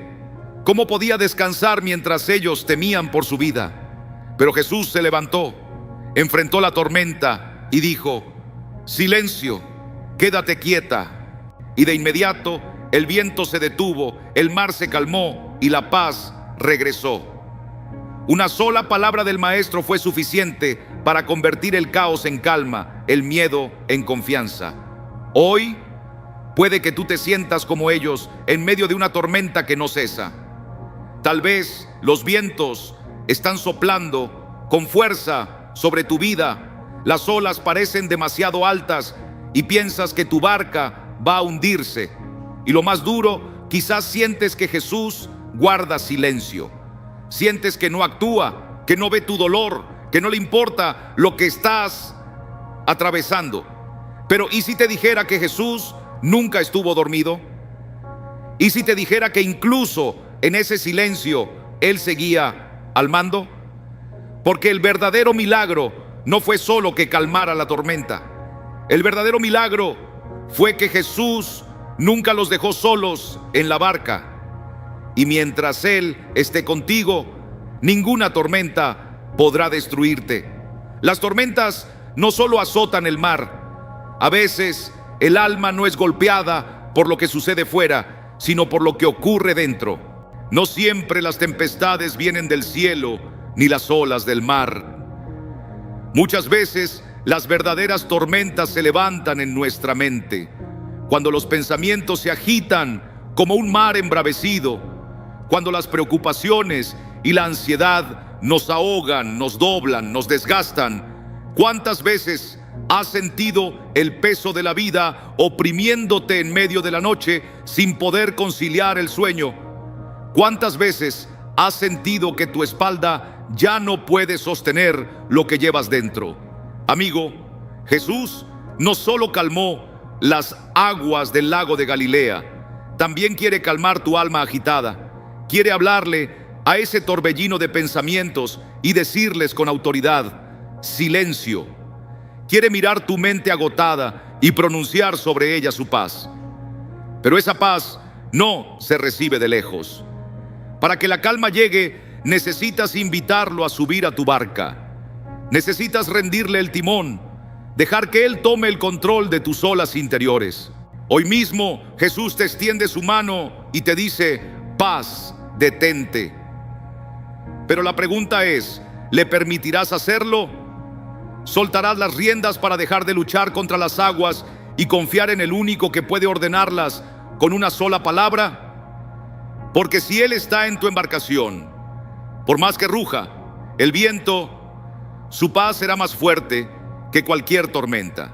¿Cómo podía descansar mientras ellos temían por su vida? Pero Jesús se levantó, enfrentó la tormenta y dijo: «Silencio, quédate quieta». Y de inmediato el viento se detuvo, el mar se calmó y la paz regresó. Una sola palabra del maestro fue suficiente para convertir el caos en calma, el miedo en confianza. Hoy puede que tú te sientas como ellos en medio de una tormenta que no cesa. Tal vez los vientos están soplando con fuerza sobre tu vida. Las olas parecen demasiado altas y piensas que tu barca va a hundirse. Y lo más duro, quizás sientes que Jesús guarda silencio. Sientes que no actúa, que no ve tu dolor, que no le importa lo que estás atravesando. Pero ¿y si te dijera que Jesús nunca estuvo dormido? ¿Y si te dijera que incluso en ese silencio Él seguía al mando? Porque el verdadero milagro no fue solo que calmara la tormenta. El verdadero milagro fue que Jesús nunca los dejó solos en la barca. Y mientras Él esté contigo, ninguna tormenta podrá destruirte. Las tormentas no solo azotan el mar. A veces el alma no es golpeada por lo que sucede fuera, sino por lo que ocurre dentro. No siempre las tempestades vienen del cielo, ni las olas del mar. Muchas veces las verdaderas tormentas se levantan en nuestra mente, cuando los pensamientos se agitan como un mar embravecido, cuando las preocupaciones y la ansiedad nos ahogan, nos doblan, nos desgastan. ¿Cuántas veces has sentido el peso de la vida oprimiéndote en medio de la noche sin poder conciliar el sueño? ¿Cuántas veces has sentido que tu espalda ya no puede sostener lo que llevas dentro? Amigo, Jesús no solo calmó las aguas del lago de Galilea, también quiere calmar tu alma agitada. Quiere hablarle a ese torbellino de pensamientos y decirles con autoridad: silencio. Quiere mirar tu mente agotada y pronunciar sobre ella su paz. Pero esa paz no se recibe de lejos. Para que la calma llegue, necesitas invitarlo a subir a tu barca. Necesitas rendirle el timón, dejar que Él tome el control de tus olas interiores. Hoy mismo Jesús te extiende su mano y te dice: paz, detente. Pero la pregunta es, ¿le permitirás hacerlo? ¿Soltarás las riendas para dejar de luchar contra las aguas y confiar en el único que puede ordenarlas con una sola palabra? Porque si Él está en tu embarcación, por más que ruja el viento, su paz será más fuerte que cualquier tormenta.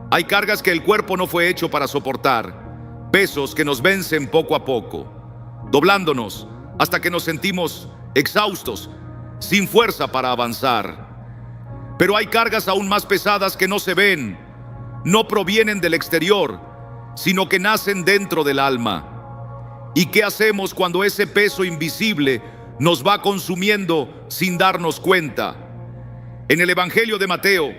Hay cargas que el cuerpo no fue hecho para soportar, pesos que nos vencen poco a poco, doblándonos hasta que nos sentimos exhaustos, sin fuerza para avanzar. Pero hay cargas aún más pesadas que no se ven, no provienen del exterior, sino que nacen dentro del alma. ¿Y qué hacemos cuando ese peso invisible nos va consumiendo sin darnos cuenta? En el Evangelio de Mateo,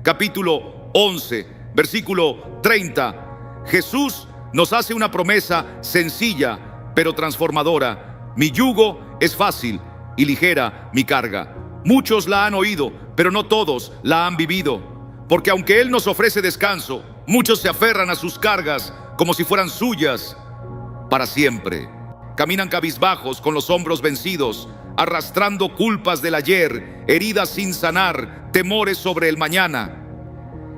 capítulo 11, versículo 30, Jesús nos hace una promesa sencilla pero transformadora: mi yugo es fácil y ligera mi carga. Muchos la han oído, pero no todos la han vivido, porque aunque Él nos ofrece descanso, muchos se aferran a sus cargas como si fueran suyas para siempre. Caminan cabizbajos con los hombros vencidos, arrastrando culpas del ayer, heridas sin sanar, temores sobre el mañana.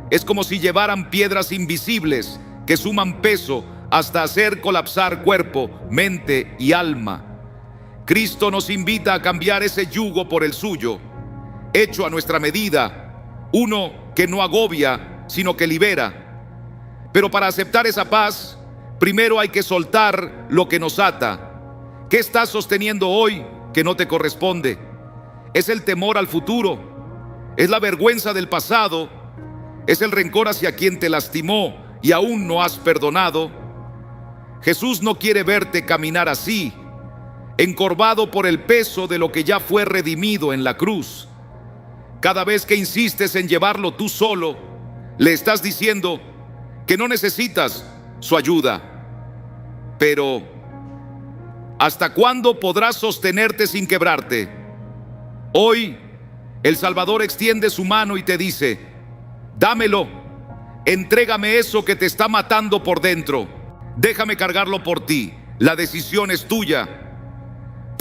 Es como si llevaran piedras invisibles que suman peso hasta hacer colapsar cuerpo, mente y alma. Cristo nos invita a cambiar ese yugo por el suyo, hecho a nuestra medida, uno que no agobia, sino que libera. Pero para aceptar esa paz, primero hay que soltar lo que nos ata. ¿Qué estás sosteniendo hoy que no te corresponde? ¿Es el temor al futuro? ¿Es la vergüenza del pasado? ¿Es el rencor hacia quien te lastimó y aún no has perdonado? Jesús no quiere verte caminar así, encorvado por el peso de lo que ya fue redimido en la cruz. Cada vez que insistes en llevarlo tú solo, le estás diciendo que no necesitas su ayuda. Pero, ¿hasta cuándo podrás sostenerte sin quebrarte? Hoy, el Salvador extiende su mano y te dice: dámelo, entrégame eso que te está matando por dentro. Déjame cargarlo por ti. La decisión es tuya.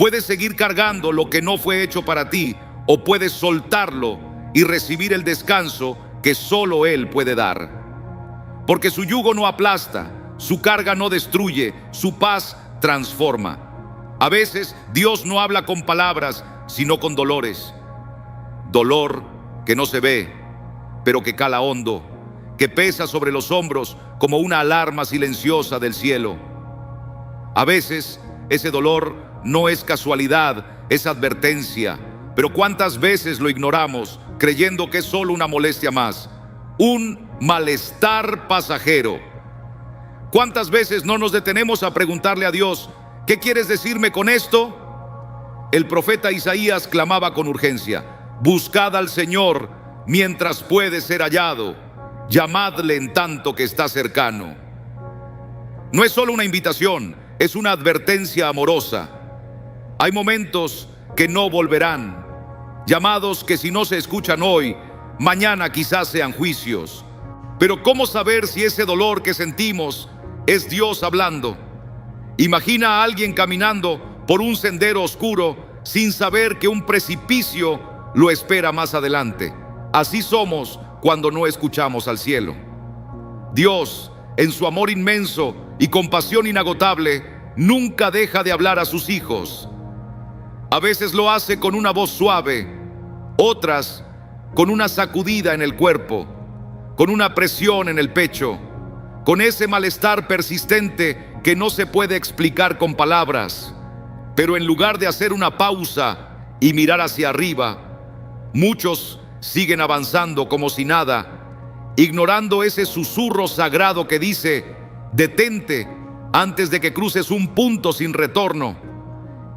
Puedes seguir cargando lo que no fue hecho para ti, o puedes soltarlo y recibir el descanso que solo Él puede dar. Porque su yugo no aplasta, su carga no destruye, su paz transforma. A veces Dios no habla con palabras, sino con dolores. Dolor que no se ve, pero que cala hondo, que pesa sobre los hombros como una alarma silenciosa del cielo. A veces ese dolor no es casualidad, es advertencia. Pero ¿cuántas veces lo ignoramos creyendo que es solo una molestia más? Un malestar pasajero. ¿Cuántas veces no nos detenemos a preguntarle a Dios, ¿qué quieres decirme con esto? El profeta Isaías clamaba con urgencia: buscad al Señor mientras puede ser hallado, llamadle en tanto que está cercano. No es solo una invitación, es una advertencia amorosa. Hay momentos que no volverán, llamados que si no se escuchan hoy, mañana quizás sean juicios. Pero ¿cómo saber si ese dolor que sentimos es Dios hablando? Imagina a alguien caminando por un sendero oscuro sin saber que un precipicio lo espera más adelante. Así somos cuando no escuchamos al cielo. Dios, en su amor inmenso y compasión inagotable, nunca deja de hablar a sus hijos. A veces lo hace con una voz suave, otras con una sacudida en el cuerpo, con una presión en el pecho, con ese malestar persistente que no se puede explicar con palabras. Pero en lugar de hacer una pausa y mirar hacia arriba, muchos siguen avanzando como si nada, ignorando ese susurro sagrado que dice: detente antes de que cruces un punto sin retorno.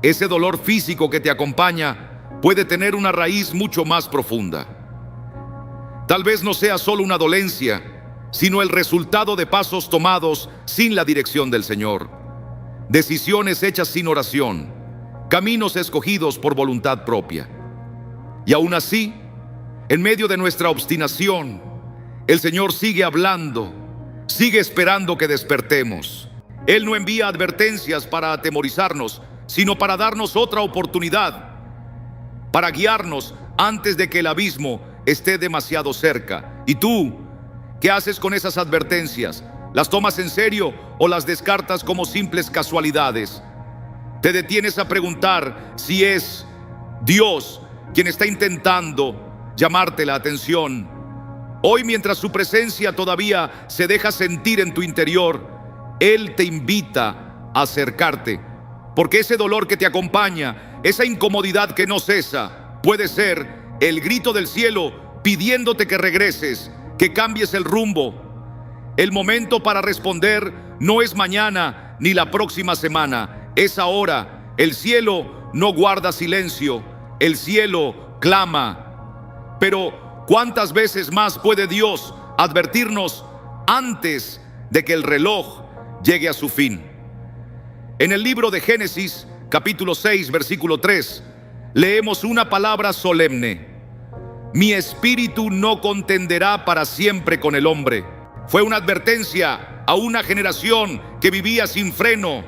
Ese dolor físico que te acompaña puede tener una raíz mucho más profunda. Tal vez no sea solo una dolencia, sino el resultado de pasos tomados sin la dirección del Señor, decisiones hechas sin oración, caminos escogidos por voluntad propia. Y aún así, en medio de nuestra obstinación, el Señor sigue hablando, sigue esperando que despertemos. Él no envía advertencias para atemorizarnos, sino para darnos otra oportunidad, para guiarnos antes de que el abismo esté demasiado cerca. ¿Y tú qué haces con esas advertencias? ¿Las tomas en serio o las descartas como simples casualidades? ¿Te detienes a preguntar si es Dios quien está intentando llamarte la atención? Hoy, mientras su presencia todavía se deja sentir en tu interior, Él te invita a acercarte. Porque ese dolor que te acompaña, esa incomodidad que no cesa, puede ser el grito del cielo pidiéndote que regreses, que cambies el rumbo. El momento para responder no es mañana ni la próxima semana, es ahora. El cielo no guarda silencio, el cielo clama. Pero ¿cuántas veces más puede Dios advertirnos antes de que el reloj llegue a su fin? En el libro de Génesis, capítulo 6, versículo 3, leemos una palabra solemne: mi espíritu no contenderá para siempre con el hombre. Fue una advertencia a una generación que vivía sin freno,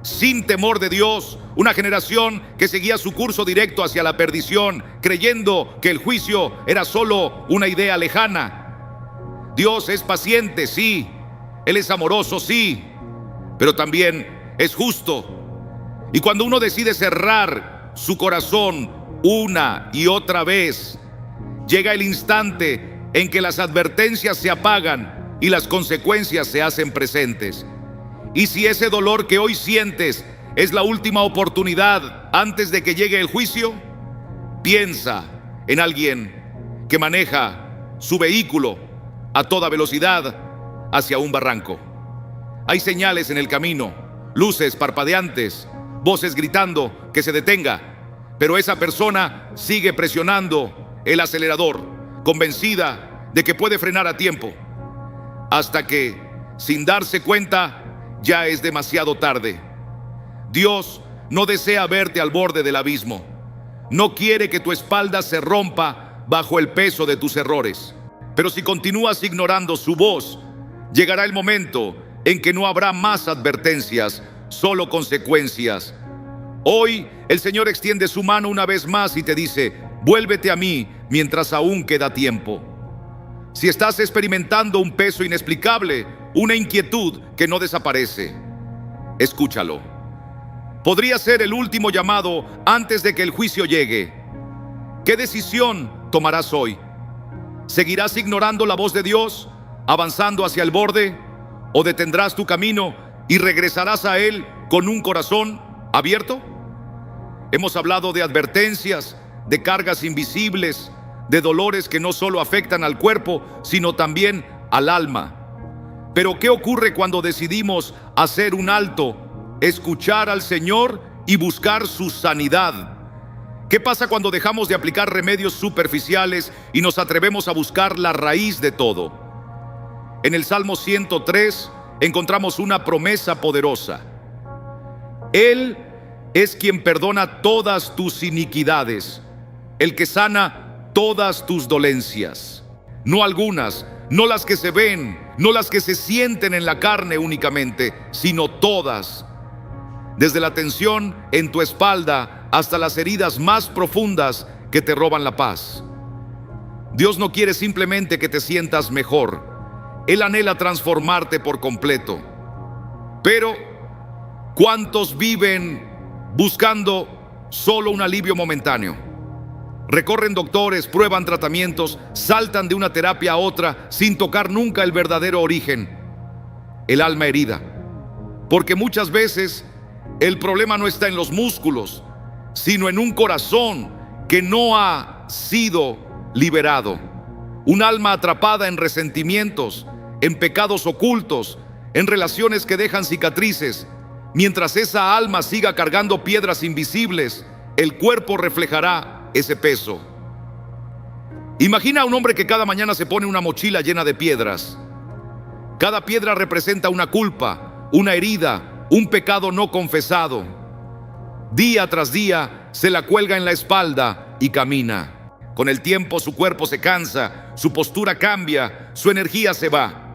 sin temor de Dios, una generación que seguía su curso directo hacia la perdición, creyendo que el juicio era solo una idea lejana. Dios es paciente, sí. Él es amoroso, sí, pero también es justo. Y cuando uno decide cerrar su corazón una y otra vez, llega el instante en que las advertencias se apagan y las consecuencias se hacen presentes. Y si ese dolor que hoy sientes es la última oportunidad antes de que llegue el juicio, piensa en alguien que maneja su vehículo a toda velocidad hacia un barranco. Hay señales en el camino, luces parpadeantes, voces gritando que se detenga, pero esa persona sigue presionando el acelerador, convencida de que puede frenar a tiempo, hasta que, sin darse cuenta, ya es demasiado tarde. Dios no desea verte al borde del abismo. No quiere que tu espalda se rompa bajo el peso de tus errores. Pero si continúas ignorando su voz, llegará el momento en que no habrá más advertencias, solo consecuencias. Hoy el Señor extiende su mano una vez más y te dice: vuélvete a mí mientras aún queda tiempo. Si estás experimentando un peso inexplicable, una inquietud que no desaparece, escúchalo. Podría ser el último llamado antes de que el juicio llegue. ¿Qué decisión tomarás hoy? ¿Seguirás ignorando la voz de Dios, avanzando hacia el borde, o detendrás tu camino y regresarás a Él con un corazón abierto? Hemos hablado de advertencias, de cargas invisibles, de dolores que no solo afectan al cuerpo, sino también al alma. Pero ¿qué ocurre cuando decidimos hacer un alto, escuchar al Señor y buscar su sanidad? ¿Qué pasa cuando dejamos de aplicar remedios superficiales y nos atrevemos a buscar la raíz de todo? En el Salmo 103 encontramos una promesa poderosa. Él es quien perdona todas tus iniquidades, el que sana todas tus dolencias. No algunas, no las que se ven, no las que se sienten en la carne únicamente, sino todas. Desde la tensión en tu espalda hasta las heridas más profundas que te roban la paz. Dios no quiere simplemente que te sientas mejor. Él anhela transformarte por completo. Pero, ¿cuántos viven buscando solo un alivio momentáneo? Recorren doctores, prueban tratamientos, saltan de una terapia a otra sin tocar nunca el verdadero origen, el alma herida. Porque muchas veces el problema no está en los músculos, sino en un corazón que no ha sido liberado. Un alma atrapada en resentimientos, en pecados ocultos, en relaciones que dejan cicatrices. Mientras esa alma siga cargando piedras invisibles, el cuerpo reflejará ese peso. Imagina a un hombre que cada mañana se pone una mochila llena de piedras. Cada piedra representa una culpa, una herida, un pecado no confesado. Día tras día se la cuelga en la espalda y camina. Con el tiempo su cuerpo se cansa, su postura cambia, su energía se va.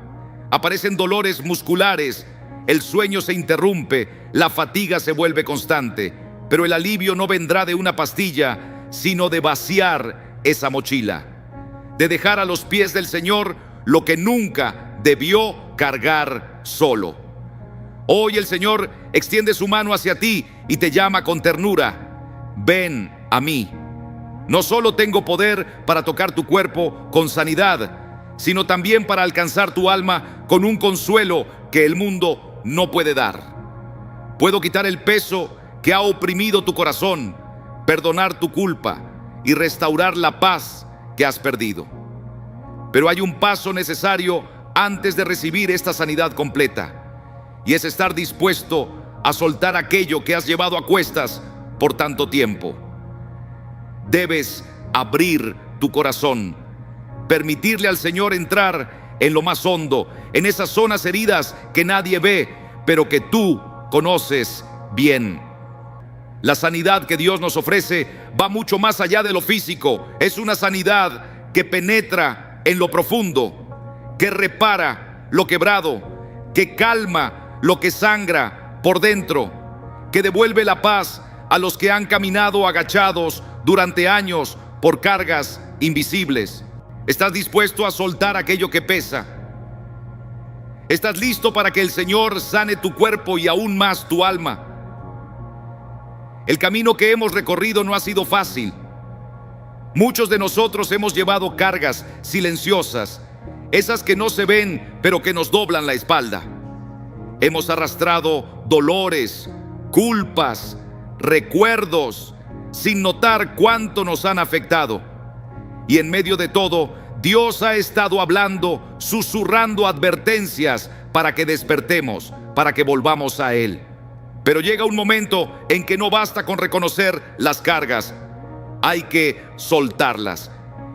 Aparecen dolores musculares, el sueño se interrumpe, la fatiga se vuelve constante. Pero el alivio no vendrá de una pastilla, sino de vaciar esa mochila, de dejar a los pies del Señor lo que nunca debió cargar solo. Hoy el Señor extiende su mano hacia ti y te llama con ternura: ven a mí. No solo tengo poder para tocar tu cuerpo con sanidad, sino también para alcanzar tu alma con un consuelo que el mundo no puede dar. Puedo quitar el peso que ha oprimido tu corazón, perdonar tu culpa y restaurar la paz que has perdido. Pero hay un paso necesario antes de recibir esta sanidad completa, y es estar dispuesto a soltar aquello que has llevado a cuestas por tanto tiempo. Debes abrir tu corazón, permitirle al Señor entrar en lo más hondo, en esas zonas heridas que nadie ve, pero que tú conoces bien. La sanidad que Dios nos ofrece va mucho más allá de lo físico. Es una sanidad que penetra en lo profundo, que repara lo quebrado, que calma lo que sangra por dentro, que devuelve la paz a los que han caminado agachados durante años por cargas invisibles. ¿Estás dispuesto a soltar aquello que pesa? ¿Estás listo para que el Señor sane tu cuerpo y aún más tu alma? El camino que hemos recorrido no ha sido fácil. Muchos de nosotros hemos llevado cargas silenciosas, esas que no se ven, pero que nos doblan la espalda. Hemos arrastrado dolores, culpas, recuerdos, sin notar cuánto nos han afectado. Y en medio de todo, Dios ha estado hablando, susurrando advertencias para que despertemos, para que volvamos a Él. Pero llega un momento en que no basta con reconocer las cargas, hay que soltarlas.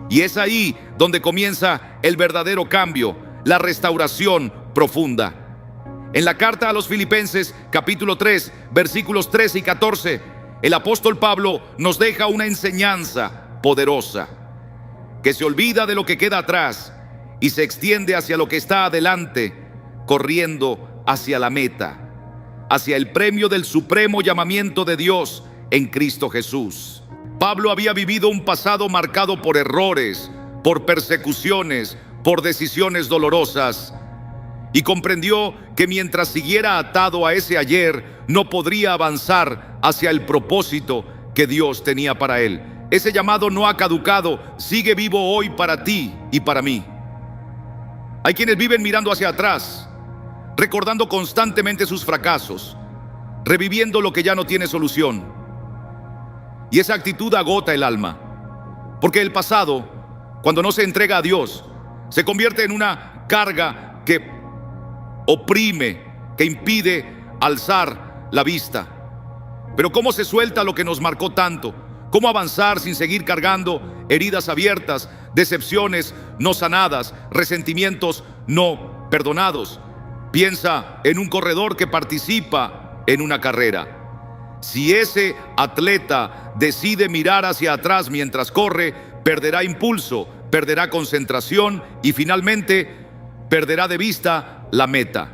Y es ahí donde comienza el verdadero cambio, la restauración profunda. En la carta a los Filipenses, capítulo 3, versículos 13 y 14, el apóstol Pablo nos deja una enseñanza poderosa, que se olvida de lo que queda atrás y se extiende hacia lo que está adelante, corriendo hacia la meta. hacia el premio del supremo llamamiento de Dios en Cristo Jesús. Pablo había vivido un pasado marcado por errores, por persecuciones, por decisiones dolorosas, y comprendió que mientras siguiera atado a ese ayer, no podría avanzar hacia el propósito que Dios tenía para él. Ese llamado no ha caducado, sigue vivo hoy para ti y para mí. Hay quienes viven mirando hacia atrás, recordando constantemente sus fracasos, reviviendo lo que ya no tiene solución. Y esa actitud agota el alma, porque el pasado, cuando no se entrega a Dios, se convierte en una carga que oprime, que impide alzar la vista. Pero ¿cómo se suelta lo que nos marcó tanto? ¿Cómo avanzar sin seguir cargando heridas abiertas, decepciones no sanadas, resentimientos no perdonados? Piensa en un corredor que participa en una carrera. Si ese atleta decide mirar hacia atrás mientras corre, perderá impulso, perderá concentración y finalmente perderá de vista la meta.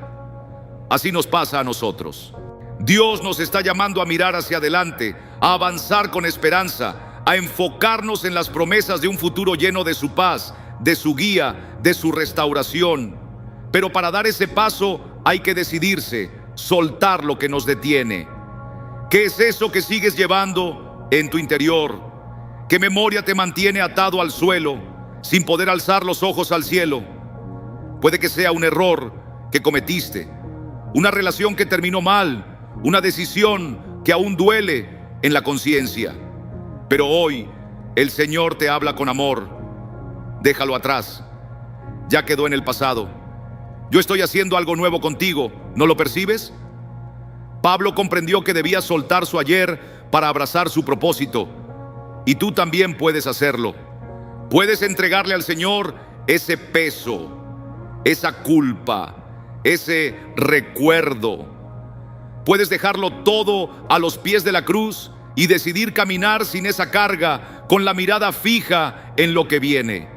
Así nos pasa a nosotros. Dios nos está llamando a mirar hacia adelante, a avanzar con esperanza, a enfocarnos en las promesas de un futuro lleno de su paz, de su guía, de su restauración. Pero para dar ese paso hay que decidirse, soltar lo que nos detiene. ¿Qué es eso que sigues llevando en tu interior? ¿Qué memoria te mantiene atado al suelo, sin poder alzar los ojos al cielo? Puede que sea un error que cometiste, una relación que terminó mal, una decisión que aún duele en la conciencia. Pero hoy el Señor te habla con amor. Déjalo atrás, ya quedó en el pasado. Yo estoy haciendo algo nuevo contigo, ¿no lo percibes? Pablo comprendió que debía soltar su ayer para abrazar su propósito. Y tú también puedes hacerlo. Puedes entregarle al Señor ese peso, esa culpa, ese recuerdo. Puedes dejarlo todo a los pies de la cruz y decidir caminar sin esa carga, con la mirada fija en lo que viene.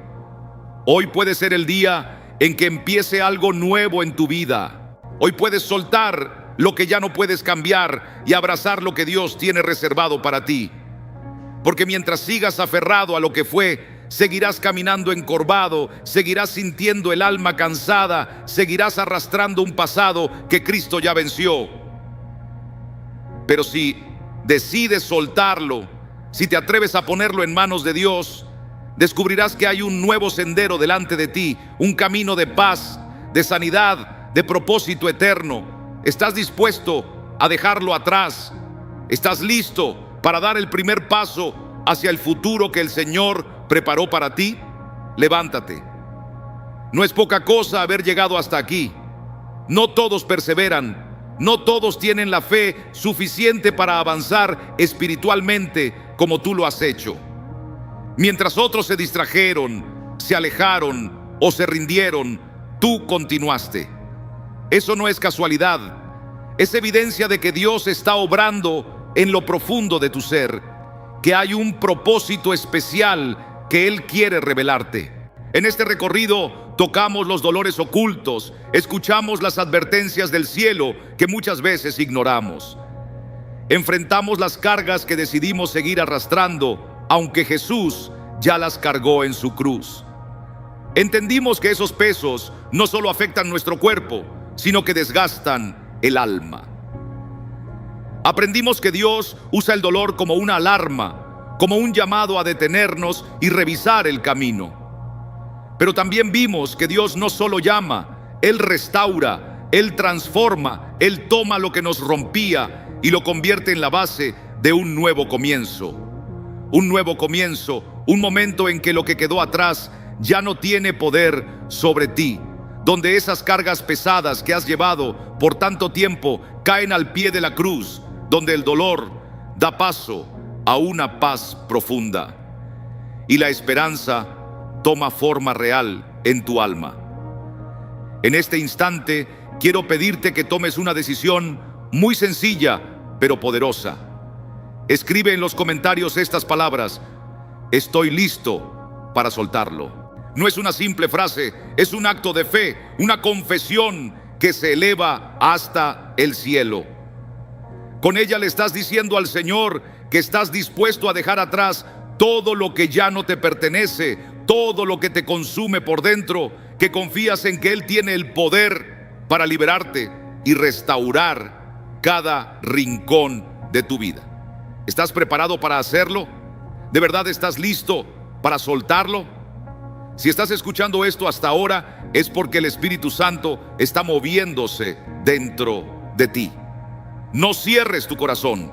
Hoy puede ser el día en que empiece algo nuevo en tu vida. Hoy puedes soltar lo que ya no puedes cambiar y abrazar lo que Dios tiene reservado para ti. Porque mientras sigas aferrado a lo que fue, seguirás caminando encorvado, seguirás sintiendo el alma cansada, seguirás arrastrando un pasado que Cristo ya venció. Pero si decides soltarlo, si te atreves a ponerlo en manos de Dios, descubrirás que hay un nuevo sendero delante de ti, un camino de paz, de sanidad, de propósito eterno. ¿Estás dispuesto a dejarlo atrás? ¿Estás listo para dar el primer paso hacia el futuro que el Señor preparó para ti? Levántate. No es poca cosa haber llegado hasta aquí. No todos perseveran. No todos tienen la fe suficiente para avanzar espiritualmente como tú lo has hecho. Mientras otros se distrajeron, se alejaron o se rindieron, tú continuaste. Eso no es casualidad. Es evidencia de que Dios está obrando en lo profundo de tu ser, que hay un propósito especial que Él quiere revelarte. En este recorrido tocamos los dolores ocultos, escuchamos las advertencias del cielo que muchas veces ignoramos. Enfrentamos las cargas que decidimos seguir arrastrando, aunque Jesús ya las cargó en su cruz. Entendimos que esos pesos no solo afectan nuestro cuerpo, sino que desgastan el alma. Aprendimos que Dios usa el dolor como una alarma, como un llamado a detenernos y revisar el camino. Pero también vimos que Dios no solo llama, Él restaura, Él transforma, Él toma lo que nos rompía y lo convierte en la base de un nuevo comienzo. Un nuevo comienzo, un momento en que lo que quedó atrás ya no tiene poder sobre ti, donde esas cargas pesadas que has llevado por tanto tiempo caen al pie de la cruz, donde el dolor da paso a una paz profunda y la esperanza toma forma real en tu alma. En este instante quiero pedirte que tomes una decisión muy sencilla pero poderosa. Escribe en los comentarios estas palabras: estoy listo para soltarlo. No es una simple frase, es un acto de fe, una confesión que se eleva hasta el cielo. Con ella le estás diciendo al Señor que estás dispuesto a dejar atrás todo lo que ya no te pertenece, todo lo que te consume por dentro, que confías en que Él tiene el poder para liberarte y restaurar cada rincón de tu vida. ¿Estás preparado para hacerlo? ¿De verdad estás listo para soltarlo? Si estás escuchando esto hasta ahora, es porque el Espíritu Santo está moviéndose dentro de ti. No cierres tu corazón.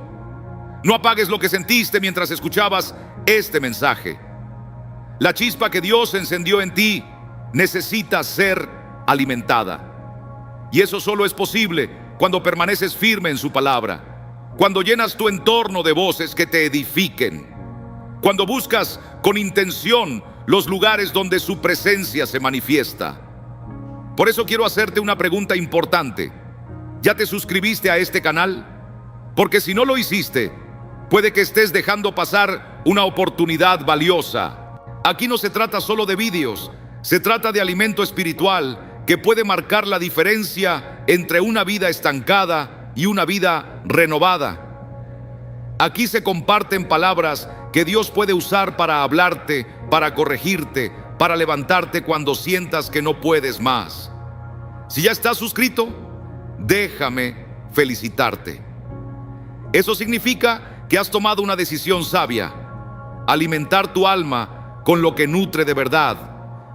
No apagues lo que sentiste mientras escuchabas este mensaje. La chispa que Dios encendió en ti necesita ser alimentada. Y eso solo es posible cuando permaneces firme en su palabra, cuando llenas tu entorno de voces que te edifiquen, cuando buscas con intención los lugares donde su presencia se manifiesta. Por eso quiero hacerte una pregunta importante. ¿Ya te suscribiste a este canal? Porque si no lo hiciste, puede que estés dejando pasar una oportunidad valiosa. Aquí no se trata solo de vídeos, se trata de alimento espiritual que puede marcar la diferencia entre una vida estancada y una vida renovada. Aquí se comparten palabras que Dios puede usar para hablarte, para corregirte, para levantarte cuando sientas que no puedes más. Si ya estás suscrito, déjame felicitarte. Eso significa que has tomado una decisión sabia: alimentar tu alma con lo que nutre de verdad,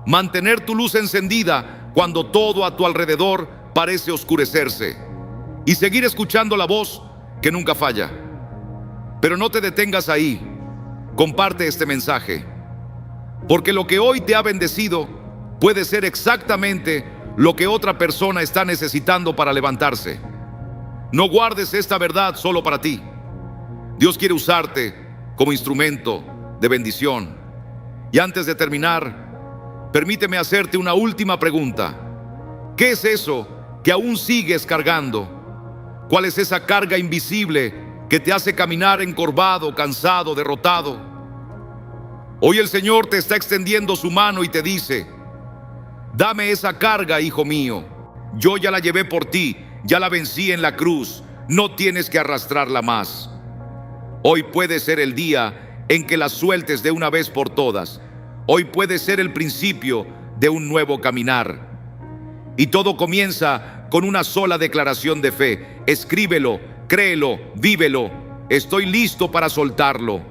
mantener tu luz encendida cuando todo a tu alrededor parece oscurecerse, y seguir escuchando la voz que nunca falla. Pero no te detengas ahí. Comparte este mensaje, porque lo que hoy te ha bendecido puede ser exactamente lo que otra persona está necesitando para levantarse. No guardes esta verdad solo para ti. Dios quiere usarte como instrumento de bendición. Y antes de terminar, permíteme hacerte una última pregunta. ¿Qué es eso que aún sigues cargando? ¿Cuál es esa carga invisible que te hace caminar encorvado, cansado, derrotado? Hoy el Señor te está extendiendo su mano y te dice: dame esa carga, hijo mío. Yo ya la llevé por ti, ya la vencí en la cruz. No tienes que arrastrarla más. Hoy puede ser el día en que la sueltes de una vez por todas. Hoy puede ser el principio de un nuevo caminar. Y todo comienza con una sola declaración de fe. Escríbelo, créelo, vívelo. Estoy listo para soltarlo.